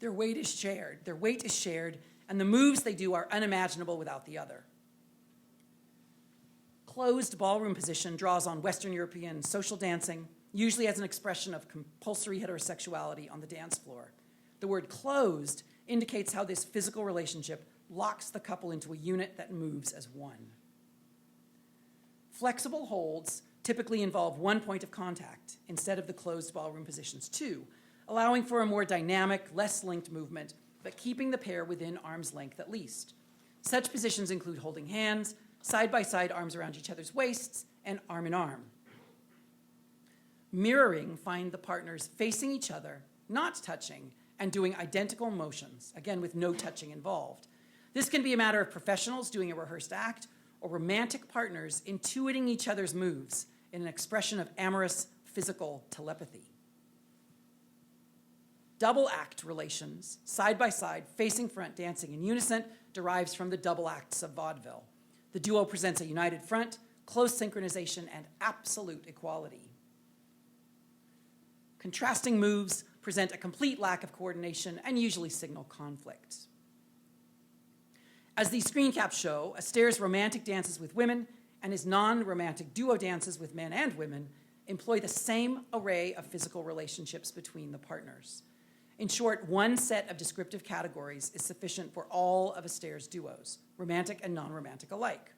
[SPEAKER 2] Their weight is shared, and the moves they do are unimaginable without the other. Closed ballroom position draws on Western European social dancing, usually as an expression of compulsory heterosexuality on the dance floor. The word closed indicates how this physical relationship locks the couple into a unit that moves as one. Flexible holds typically involve 1 point of contact instead of the closed ballroom position's 2, allowing for a more dynamic, less linked movement, but keeping the pair within arm's length at least. Such positions include holding hands, side-by-side arms around each other's waists, and arm in arm. Mirroring find the partners facing each other, not touching, and doing identical motions, again with no touching involved. This can be a matter of professionals doing a rehearsed act or romantic partners intuiting each other's moves in an expression of amorous physical telepathy. Double act relations, side by side, facing front, dancing in unison, derives from the double acts of vaudeville. The duo presents a united front, close synchronization, and absolute equality. Contrasting moves present a complete lack of coordination and usually signal conflict. As these screen caps show, Astaire's romantic dances with women and his non-romantic duo dances with men and women employ the same array of physical relationships between the partners. In short, one set of descriptive categories is sufficient for all of Astaire's duos, romantic and non-romantic alike.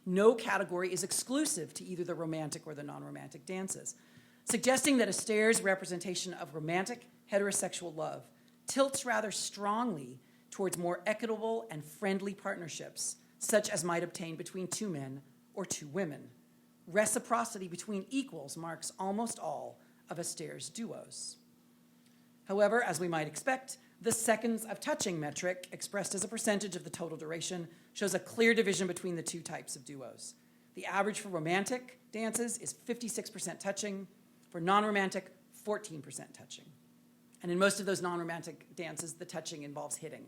[SPEAKER 2] No category is exclusive to either the romantic or the non-romantic dances, suggesting that Astaire's representation of romantic heterosexual love tilts rather strongly towards more equitable and friendly partnerships, such as might obtain between 2 men or 2 women. Reciprocity between equals marks almost all of Astaire's duos. However, as we might expect, the seconds of touching metric, expressed as a percentage of the total duration, shows a clear division between the 2 types of duos. The average for romantic dances is 56% touching, for non-romantic, 14% touching. And in most of those non-romantic dances, the touching involves hitting.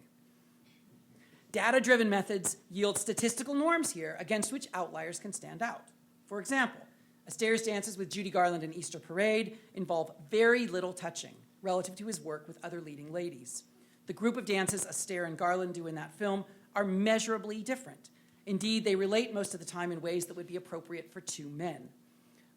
[SPEAKER 2] Data-driven methods yield statistical norms here against which outliers can stand out. For example, Astaire's dances with Judy Garland in Easter Parade involve very little touching relative to his work with other leading ladies. The group of dances Astaire and Garland do in that film are measurably different. Indeed, they relate most of the time in ways that would be appropriate for 2 men.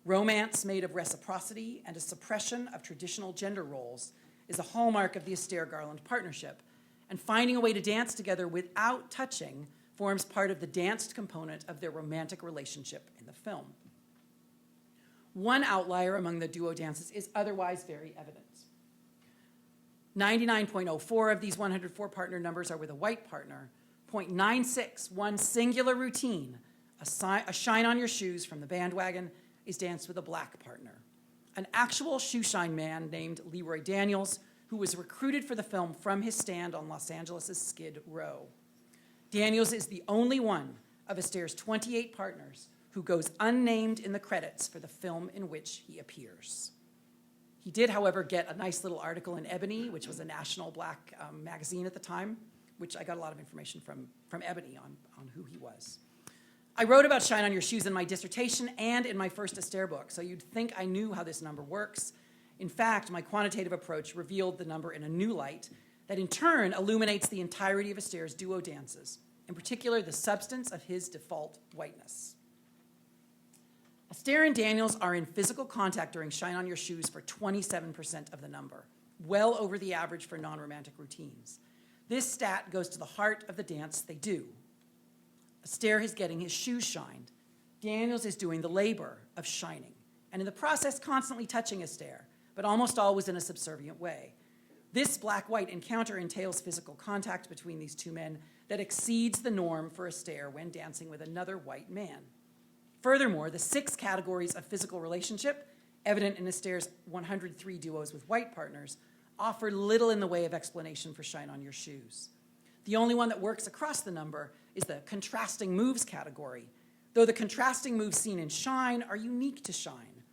[SPEAKER 2] Romance made of reciprocity and a suppression of traditional gender roles is a hallmark of the Astaire-Garland partnership, and finding a way to dance together without touching forms part of the danced component of their romantic relationship in the film. One outlier among the duo dances is otherwise very evident. 99.04 of these 104 partner numbers are with a white partner. 0.96, one singular routine, a shine on your shoes from the bandwagon, is danced with a black partner. An actual shoe shine man named Leroy Daniels, who was recruited for the film from his stand on Los Angeles' Skid Row. Daniels is the only one of Astaire's 28 partners who goes unnamed in the credits for the film in which he appears. He did, however, get a nice little article in Ebony, which was a national black magazine at the time, which I got a lot of information from Ebony on who he was. I wrote about Shine on Your Shoes in my dissertation and in my first Astaire book, so you'd think I knew how this number works. In fact, my quantitative approach revealed the number in a new light that in turn illuminates the entirety of Astaire's duo dances, in particular the substance of his default whiteness. Astaire and Daniels are in physical contact during Shine on Your Shoes for 27% of the number, well over the average for non-romantic routines. This stat goes to the heart of the dance they do. Astaire is getting his shoes shined. Daniels is doing the labor of shining. and in the process constantly touching Astaire, but almost always in a subservient way. This black-white encounter entails physical contact between these two men that exceeds the norm for Astaire when dancing with another white man. Furthermore, the 6 categories of physical relationship, evident in Astaire's 103 duos with white partners, offer little in the way of explanation for Shine on Your Shoes. The only one that works across the number is the contrasting moves category, though the contrasting moves seen in Shine are unique to Shine.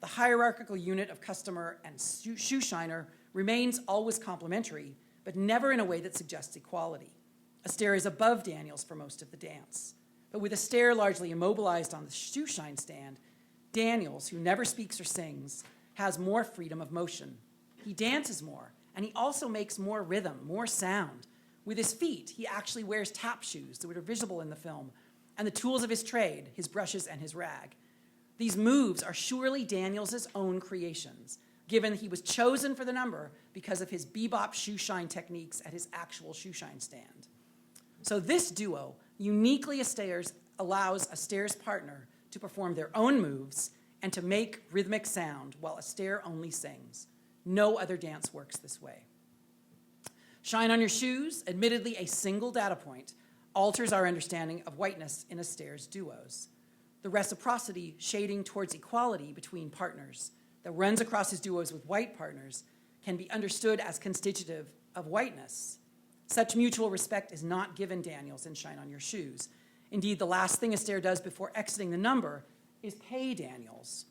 [SPEAKER 2] The hierarchical unit of customer and shoe shiner remains always complementary, but never in a way that suggests equality. Astaire is above Daniels for most of the dance. But with Astaire largely immobilized on the shoe shine stand, Daniels, who never speaks or sings, has more freedom of motion. He dances more, and he also makes more rhythm, more sound. With his feet, he actually wears tap shoes that are visible in the film, and the tools of his trade, his brushes and his rag. These moves are surely Daniels' own creations, given he was chosen for the number because of his bebop shoe shine techniques at his actual shoe shine stand. So this duo uniquely allows Astaire's partner to perform their own moves and to make rhythmic sound while Astaire only sings. No other dance works this way. Shine on Your Shoes, admittedly a single data point, alters our understanding of whiteness in Astaire's duos. The reciprocity shading towards equality between partners that runs across his duos with white partners can be understood as constitutive of whiteness. Such mutual respect is not given Daniels in Shine on Your Shoes. Indeed, the last thing Astaire does before exiting the number is pay Daniels,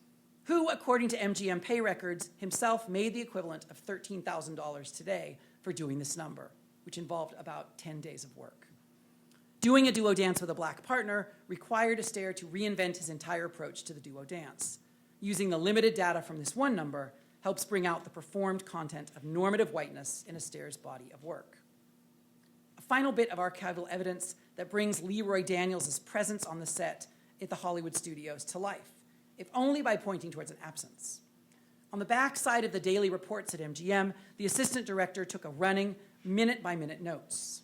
[SPEAKER 2] who, according to MGM pay records, himself made the equivalent of $13,000 today for doing this number, which involved about 10 days of work. Doing a duo dance with a black partner required Astaire to reinvent his entire approach to the duo dance. Using the limited data from this one number helps bring out the performed content of normative whiteness in Astaire's body of work. A final bit of archival evidence that brings Leroy Daniels' presence on the set at the Hollywood studios to life, if only by pointing towards an absence. On the back side of the daily reports at MGM, the assistant director took a running, minute-by-minute notes.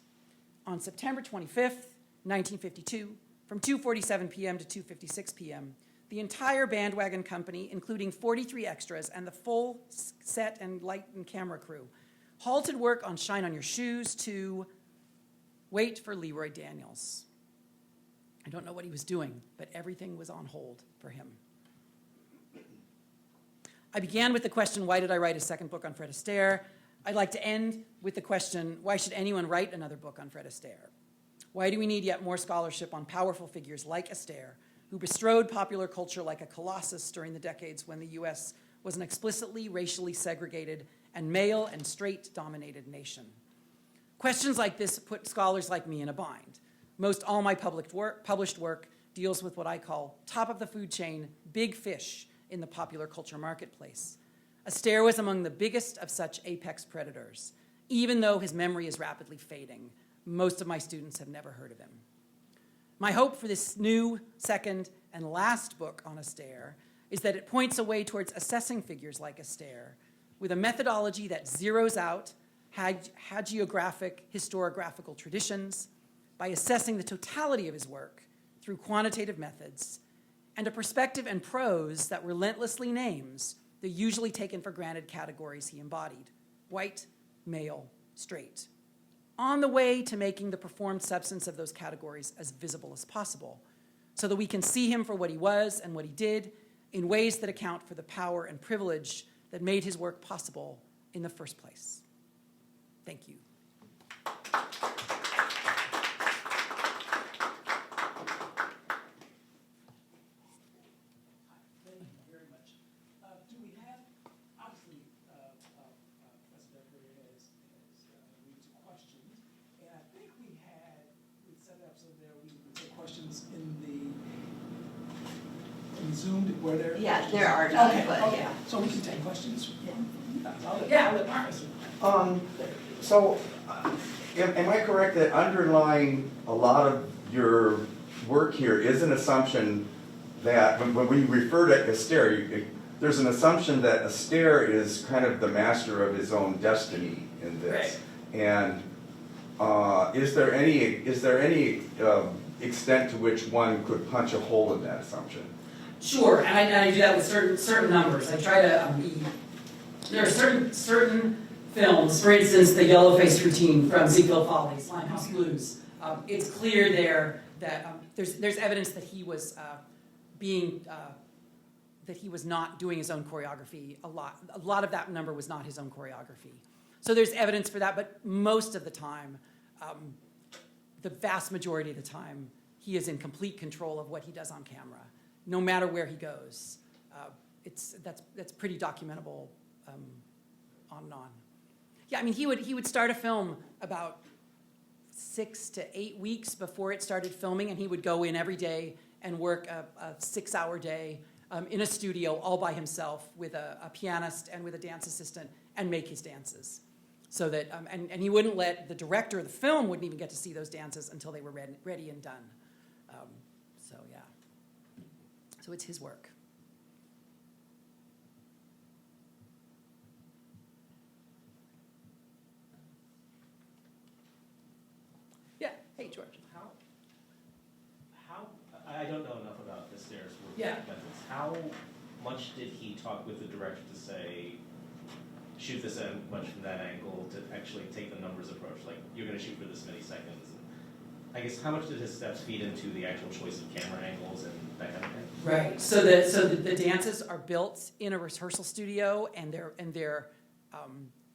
[SPEAKER 2] On September 25th, 1952, from 2:47 p.m. to 2:56 p.m., the entire bandwagon company, including 43 extras and the full set and light and camera crew, halted work on Shine on Your Shoes to wait for Leroy Daniels. I don't know what he was doing, but everything was on hold for him. I began with the question, why did I write a second book on Fred Astaire? I'd like to end with the question, why should anyone write another book on Fred Astaire? Why do we need yet more scholarship on powerful figures like Astaire, who bestrode popular culture like a colossus during the decades when the US was an explicitly racially segregated and male and straight-dominated nation? Questions like this put scholars like me in a bind. Most all my published work deals with what I call top of the food chain, big fish in the popular culture marketplace. Astaire was among the biggest of such apex predators. Even though his memory is rapidly fading, most of my students have never heard of him. My hope for this new, second, and last book on Astaire is that it points a way towards assessing figures like Astaire with a methodology that zeroes out hagiographic, historiographical traditions by assessing the totality of his work through quantitative methods, and a perspective and prose that relentlessly names the usually taken for granted categories he embodied: white, male, straight, on the way to making the performed substance of those categories as visible as possible, so that we can see him for what he was and what he did in ways that account for the power and privilege that made his work possible in the first place. Thank you.
[SPEAKER 1] Zoom, were there?
[SPEAKER 4] Yeah, there are none,
[SPEAKER 1] Okay,
[SPEAKER 4] but
[SPEAKER 1] okay.
[SPEAKER 4] yeah.
[SPEAKER 1] So we can take questions.
[SPEAKER 2] Yeah.
[SPEAKER 1] I'll let Marcus.
[SPEAKER 5] So, am I correct that underlying a lot of your work here is an assumption that when we refer to Astaire, there's an assumption that Astaire is kind of the master of his own destiny in this, and is there any extent to which one could punch a hole in that assumption?
[SPEAKER 2] Sure, and I do that with certain numbers. I try to there are certain films, for instance, the Yellow-Faced Routine from Ziegfeld Follies, Limehouse Blues. It's clear there that there's evidence that he was that he was not doing his own choreography. A lot of that number was not his own choreography. So there's evidence for that, but most of the time, the vast majority of the time, he is in complete control of what he does on camera, no matter where he goes. That's pretty documentable on and on. Yeah, I mean, he would start a film about 6 to 8 weeks before it started filming, and he would go in every day and work a 6-hour day in a studio all by himself with a pianist and with a dance assistant and make his dances. So that, and he wouldn't let the director of the film wouldn't even get to see those dances until they were ready and done. So yeah, so it's his work. Yeah, hey George.
[SPEAKER 4] How I don't know enough about Astaire's work
[SPEAKER 2] Yeah.
[SPEAKER 4] methods. How much did he talk with the director to say, shoot this much from that angle, to actually take the numbers approach? Like, you're going to shoot for this many seconds. And I guess how much did his steps feed into the actual choice of camera angles and that kind of thing?
[SPEAKER 2] Right. So the dances are built in a rehearsal studio, and they're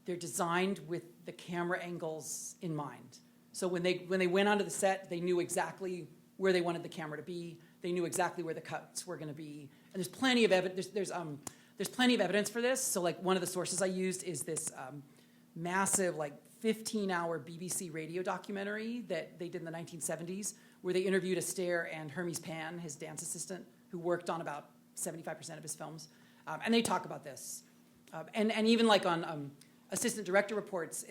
[SPEAKER 2] designed with the camera angles in mind. So when they went onto the set, they knew exactly where they wanted the camera to be. They knew exactly where the cuts were going to be. And there's plenty of evidence. There's plenty of evidence for this. So like one of the sources I used is this massive like 15-hour BBC radio documentary that they did in the 1970s, where they interviewed Astaire and Hermes Pan, his dance assistant, who worked on about 75% of his films. And they talk about this. And even like on assistant director reports,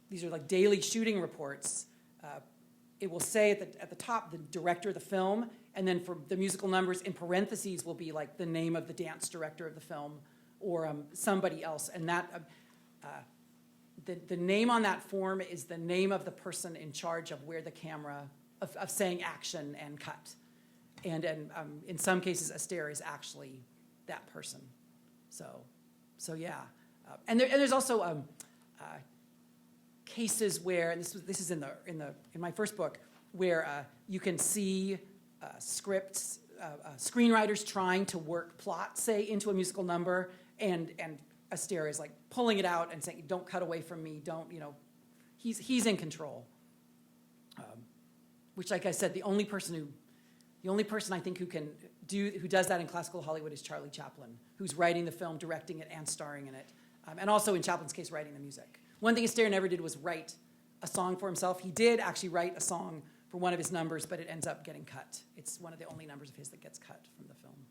[SPEAKER 2] these are like daily shooting reports. It will say at the top the director of the film, and then for the musical numbers in parentheses will be like the name of the dance director of the film or somebody else. And that the name on that form is the name of the person in charge of where the camera, of saying action and cut. And in some cases, Astaire is actually that person. So yeah. And there's also cases where, and this is in my first book, where you can see scripts, screenwriters trying to work plot, say, into a musical number, and Astaire is like pulling it out and saying, "Don't cut away from me. Don't, he's in control." Which, like I said, the only person I think who does that in classical Hollywood is Charlie Chaplin, who's writing the film, directing it, and starring in it, and also in Chaplin's case, writing the music. One thing Astaire never did was write a song for himself. He did actually write a song for one of his numbers, but it ends up getting cut. It's one of the only numbers of his that gets cut from the film.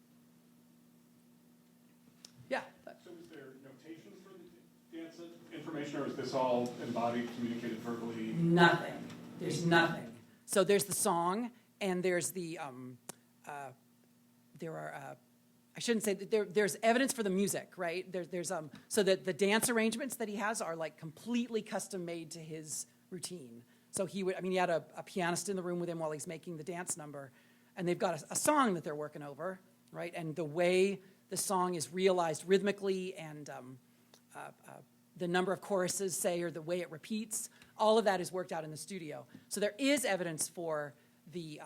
[SPEAKER 2] Yeah.
[SPEAKER 6] So is there notations for the dance information, or is this all embodied, communicated verbally?
[SPEAKER 2] Nothing. There's nothing. So there's the song, and there's the, I shouldn't say that there's evidence for the music, right? So that the dance arrangements that he has are like completely custom made to his routine. So he had a pianist in the room with him while he's making the dance number, and they've got a song that they're working over, right? And the way the song is realized rhythmically and the number of choruses, say, or the way it repeats, all of that is worked out in the studio. So there is evidence for the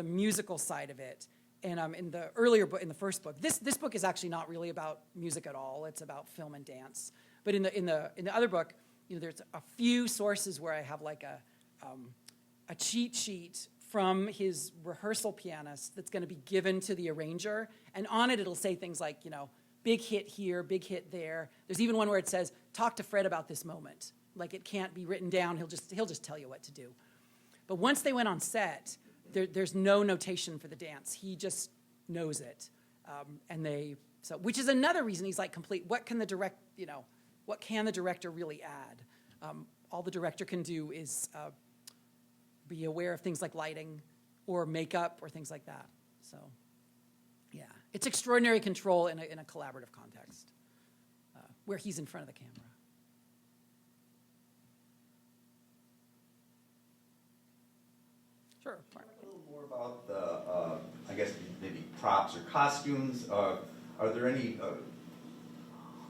[SPEAKER 2] musical side of it. And in the earlier book, in the first book, this book is actually not really about music at all. It's about film and dance. But in the other book, there's a few sources where I have like a cheat sheet from his rehearsal pianist that's going to be given to the arranger, and on it it'll say things like, big hit here, big hit there. There's even one where it says, talk to Fred about this moment. Like, it can't be written down. He'll just tell you what to do. But once they went on set, there's no notation for the dance. He just knows it, which is another reason he's like complete. What can the director really add? All the director can do is be aware of things like lighting or makeup or things like that. So, yeah, it's extraordinary control in a collaborative context where he's in front of the camera. Sure. Mark.
[SPEAKER 5] A little more about I guess maybe props or costumes? Are there any,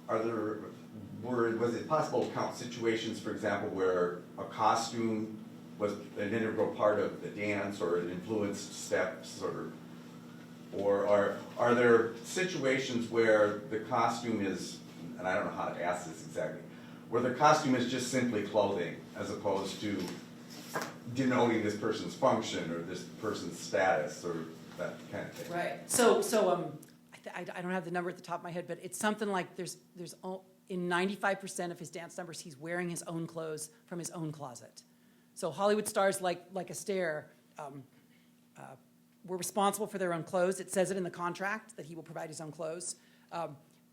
[SPEAKER 5] was it possible to count situations, for example, where a costume was an integral part of the dance or it influenced steps, or are there situations where the costume is, and I don't know how to ask this exactly, where the costume is just simply clothing as opposed to denoting this person's function or this person's status or that kind of thing?
[SPEAKER 2] Right. I don't have the number at the top of my head, but it's something like in 95% of his dance numbers, he's wearing his own clothes from his own closet. So Hollywood stars like Astaire were responsible for their own clothes. It says it in the contract that he will provide his own clothes,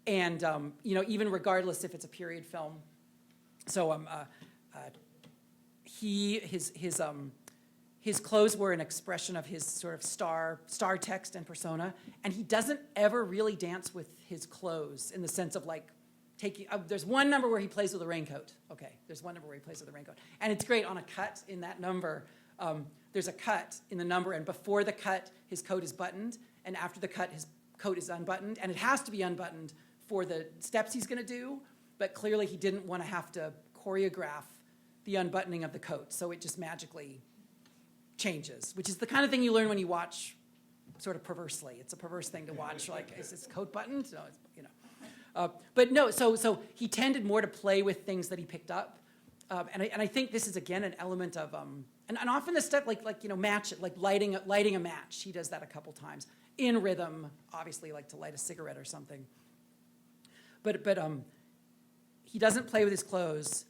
[SPEAKER 2] even regardless if it's a period film. So his clothes were an expression of his sort of star text and persona, and he doesn't ever really dance with his clothes in the sense of like taking. There's one number where he plays with a raincoat. Okay, there's one number where he plays with a raincoat, and it's great on a cut in that number. There's a cut in the number, and before the cut, his coat is buttoned, and after the cut, his coat is unbuttoned, and it has to be unbuttoned for the steps he's going to do. But clearly, he didn't want to have to choreograph the unbuttoning of the coat, so it just magically changes, which is the kind of thing you learn when you watch sort of perversely. It's a perverse thing to watch, like, is this coat buttoned? No, but no, so he tended more to play with things that he picked up. And I think this is, again, an element of, and often the stuff match it, like lighting a match. He does that a couple times. In rhythm, obviously, like to light a cigarette or something. But he doesn't play with his clothes,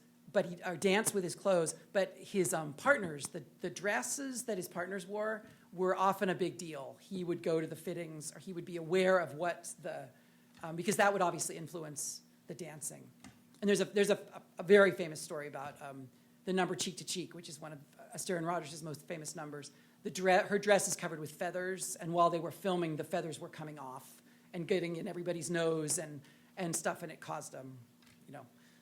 [SPEAKER 2] or dance with his clothes, but his partners, the dresses that his partners wore were often a big deal. He would go to the fittings, or he would be aware of what because that would obviously influence the dancing. And there's a very famous story about the number Cheek to Cheek, which is one of Astaire and Rodgers' most famous numbers. Her dress is covered with feathers, and while they were filming, the feathers were coming off and getting in everybody's nose and stuff, and it caused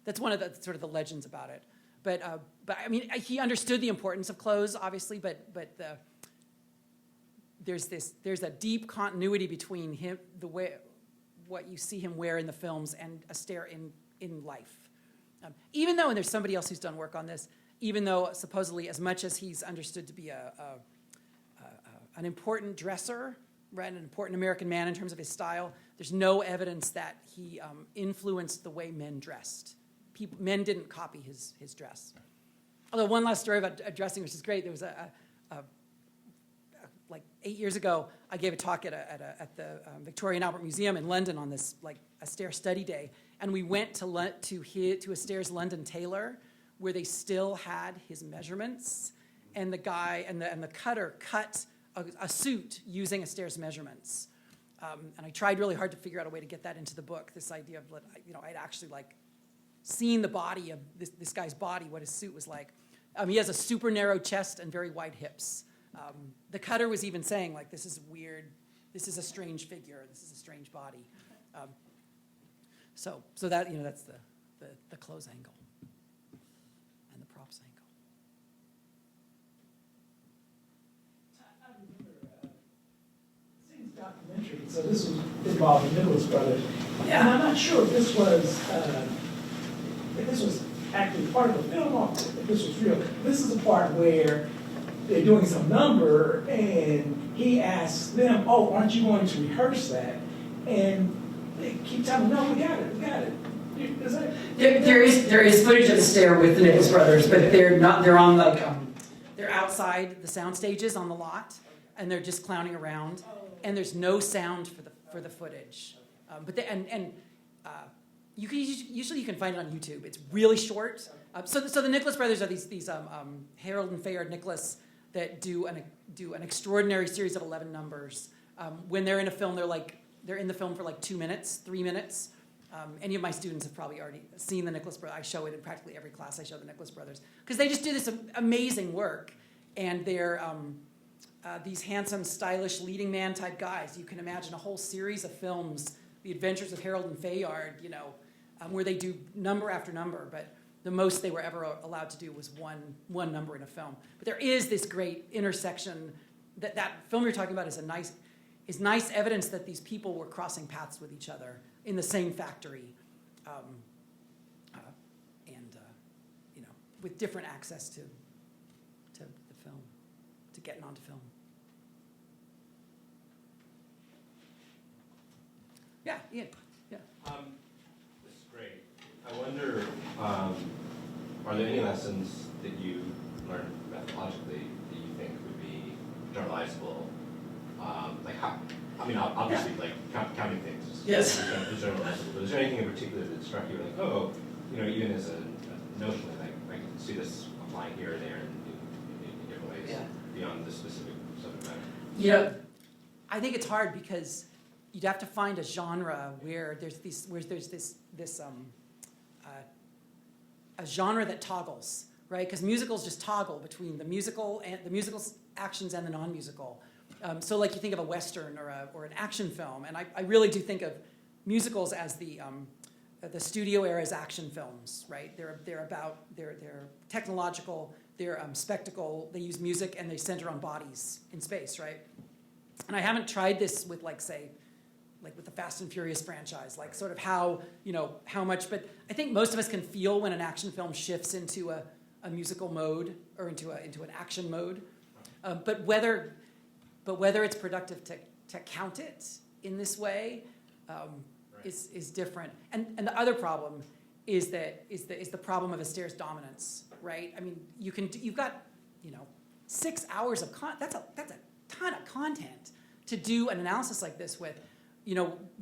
[SPEAKER 2] that's one of the sort of the legends about it. But I mean, he understood the importance of clothes, obviously, but there's a deep continuity between him, what you see him wear in the films, and Astaire in life. Even though, and there's somebody else who's done work on this, even though supposedly as much as he's understood to be an important dresser, right, an important American man in terms of his style, there's no evidence that he influenced the way men dressed. Men didn't copy his dress. Although one last story about dressing, which is great, there was like 8 years ago, I gave a talk at the Victoria and Albert Museum in London on this like Astaire study day, and we went to Astaire's London tailor, where they still had his measurements, and the guy and the cutter cut a suit using Astaire's measurements. And I tried really hard to figure out a way to get that into the book. This idea of I'd actually like seen the body of this guy's body, what his suit was like. He has a super narrow chest and very wide hips. The cutter was even saying, like, this is weird, this is a strange figure, this is a strange body. So that, that's the clothes angle and the props angle.
[SPEAKER 1] I remember seeing the documentary, so this was involving Nicholas Brothers.
[SPEAKER 2] Yeah.
[SPEAKER 1] And I'm not sure if this was actually part of the film or if this was real. This is the part where they're doing some number, and he asks them, "Oh, aren't you going to rehearse that?" And they keep telling him, "No, we got it. Is that,
[SPEAKER 2] There is footage of Astaire with the Nicholas Brothers, but they're not. They're on they're outside the sound stages on the lot, and they're just clowning around, and there's no sound for the footage. Usually you can find it on YouTube. It's really short. So the Nicholas Brothers are these Harold and Fayard Nicholas that do an extraordinary series of 11 numbers. When they're in a film, they're in the film for like 2 minutes, 3 minutes. Any of my students have probably already seen the Nicholas Brothers. I show it in practically every class. I show the Nicholas Brothers because they just do this amazing work, and they're these handsome, stylish, leading man type guys. You can imagine a whole series of films, The Adventures of Harold and Fayard, where they do number after number, but the most they were ever allowed to do was one number in a film. But there is this great intersection. That film you're talking about is is nice evidence that these people were crossing paths with each other in the same factory, and you know, with different access to the film, to getting onto film. Yeah, Ian. Yeah.
[SPEAKER 7] This is great. I wonder, are there any lessons that you learned methodologically that you think would be generalizable? Like how, I mean, obviously, like counting things is
[SPEAKER 2] Yes.
[SPEAKER 7] is generalizable, but is there anything in particular that struck you like, oh, you know, even as a notion, like I can see this applying here and there in different ways beyond the specific subject matter?
[SPEAKER 2] You know, I think it's hard because you'd have to find a genre where there's this a genre that toggles, right? Because musicals just toggle between the musical actions and the non-musical. So like you think of a Western or an action film, and I really do think of musicals as the studio era's action films, right? They're technological, they're spectacle, they use music, and they center on bodies in space, right? And I haven't tried this with like with the Fast and Furious franchise, like sort of how much, but I think most of us can feel when an action film shifts into a musical mode or into an action mode. But whether it's productive to count it in this way is different. And the other problem is the problem of Astaire's dominance, right? I mean, you've got 6 hours of that's a ton of content to do an analysis like this with.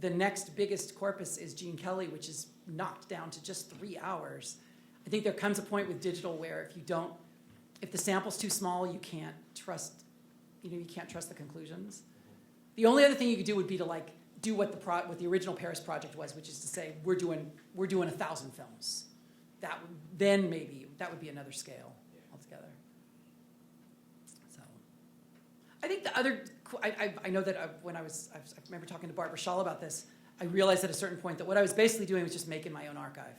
[SPEAKER 2] The next biggest corpus is Gene Kelly, which is knocked down to just 3 hours. I think there comes a point with digital where if the sample's too small, you can't trust the conclusions. The only other thing you could do would be to do what the original Paris project was, which is to say we're doing 1,000 films. Then maybe that would be another scale altogether. So, I think the other. I know that when I remember talking to Barbara Shaw about this, I realized at a certain point that what I was basically doing was just making my own archive,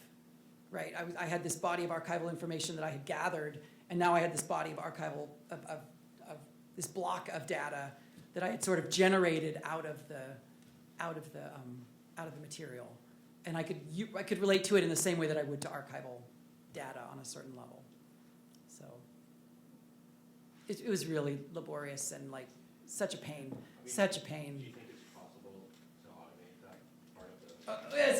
[SPEAKER 2] right? I had this body of archival information that I had gathered, and now I had this body of archival of this block of data that I had sort of generated out of the material, and I could relate to it in the same way that I would to archival data on a certain level. So it was really laborious and such a pain, such a pain.
[SPEAKER 7] Do you think it's possible to automate that part of the...
[SPEAKER 2] Yes.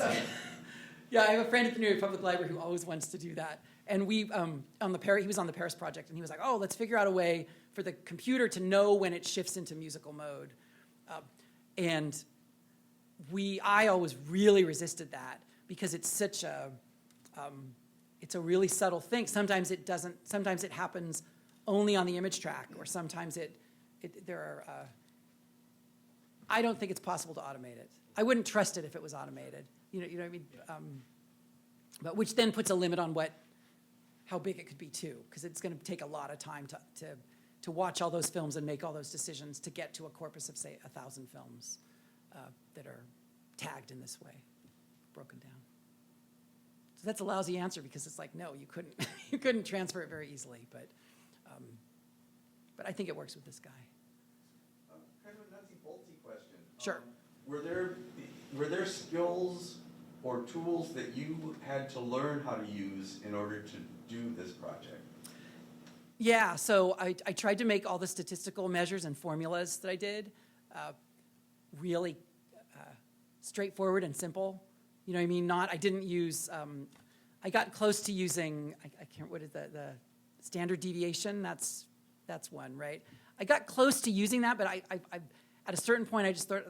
[SPEAKER 2] Yeah, I have a friend at the New York Public Library who always wants to do that. And he was on the Paris project, and he was like, oh, let's figure out a way for the computer to know when it shifts into musical mode. I always really resisted that because it's such it's a really subtle thing. Sometimes it doesn't, sometimes it happens only on the image track, or sometimes I don't think it's possible to automate it. I wouldn't trust it if it was automated. You know what I mean? But which then puts a limit on how big it could be too, because it's going to take a lot of time to watch all those films and make all those decisions to get to a corpus of, say, 1,000 films that are tagged in this way, broken down. So that's a lousy answer because it's like, no, you couldn't transfer it very easily, but I think it works with this guy.
[SPEAKER 5] Kind of a nutsy boltsy question.
[SPEAKER 2] Sure.
[SPEAKER 5] Were there skills or tools that you had to learn how to use in order to do this project?
[SPEAKER 2] Yeah, so I tried to make all the statistical measures and formulas that I did really straightforward and simple. You know what I mean? I didn't use, I got close to using, I can't, what is the standard deviation? That's one, right? I got close to using that, but I at a certain point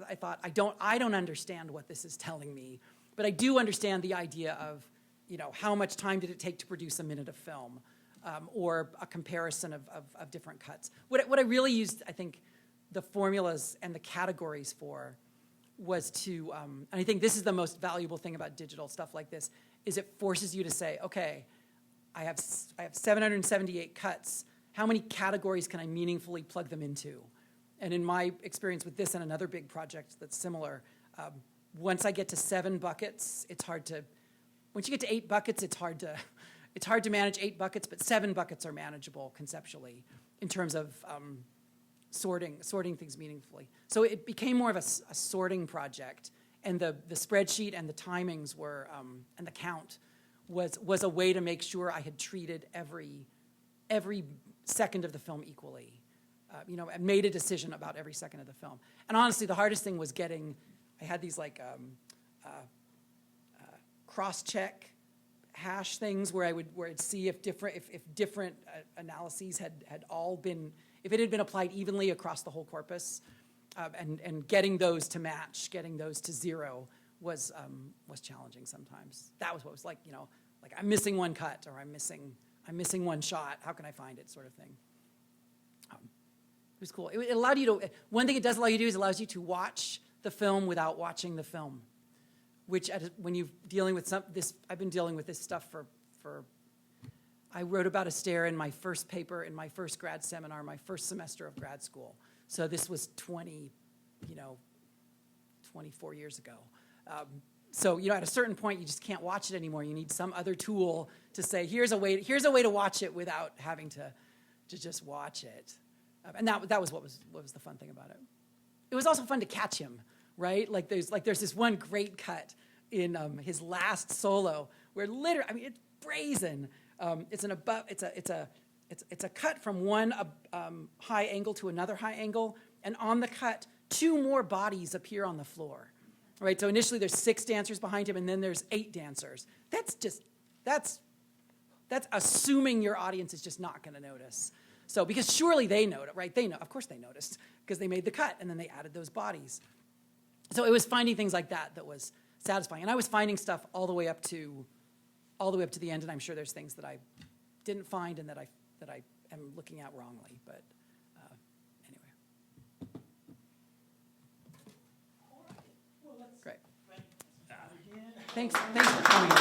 [SPEAKER 2] I thought I don't understand what this is telling me, but I do understand the idea of, how much time did it take to produce a minute of film, or a comparison of different cuts. What I really used, I think, the formulas and the categories for was to, and I think this is the most valuable thing about digital stuff like this, is it forces you to say, okay, I have 778 cuts. How many categories can I meaningfully plug them into? And in my experience with this and another big project that's similar, once I get to 7 buckets, it's hard to, once you get to 8 buckets, it's hard to manage 8 buckets, but 7 buckets are manageable conceptually in terms of sorting things meaningfully. So it became more of a sorting project, and the spreadsheet and the timings were, and the count was a way to make sure I had treated every second of the film equally, and made a decision about every second of the film. And honestly, the hardest thing was I had these like cross-check hash things where I'd see if different analyses had all been, if it had been applied evenly across the whole corpus, and getting those to match, getting those to zero was challenging sometimes. That was what was like I'm missing one cut, or I'm missing one shot. How can I find it, sort of thing. It was cool. It allowed you to. One thing it does allow you to do is it allows you to watch the film without watching the film, which when you're dealing with I've been dealing with this stuff for. I wrote about Astaire in my first paper in my first grad seminar, my first semester of grad school. So this was 24 years ago. So at a certain point, you just can't watch it anymore. You need some other tool to say, here's a way to watch it without having to just watch it. And that was what was the fun thing about it. It was also fun to catch him, right? There's this one great cut in his last solo where literally, it's brazen. It's a cut from one high angle to another high angle, and on the cut, 2 more bodies appear on the floor, right? So initially there's 6 dancers behind him, and then there's 8 dancers. That's assuming your audience is just not going to notice. So because surely they know it, right? Of course they noticed because they made the cut, and then they added those bodies. So it was finding things like that was satisfying, and I was finding stuff all the way up to the end, and I'm sure there's things that I didn't find and that I am looking at wrongly, but anyway. Great. Thanks for coming.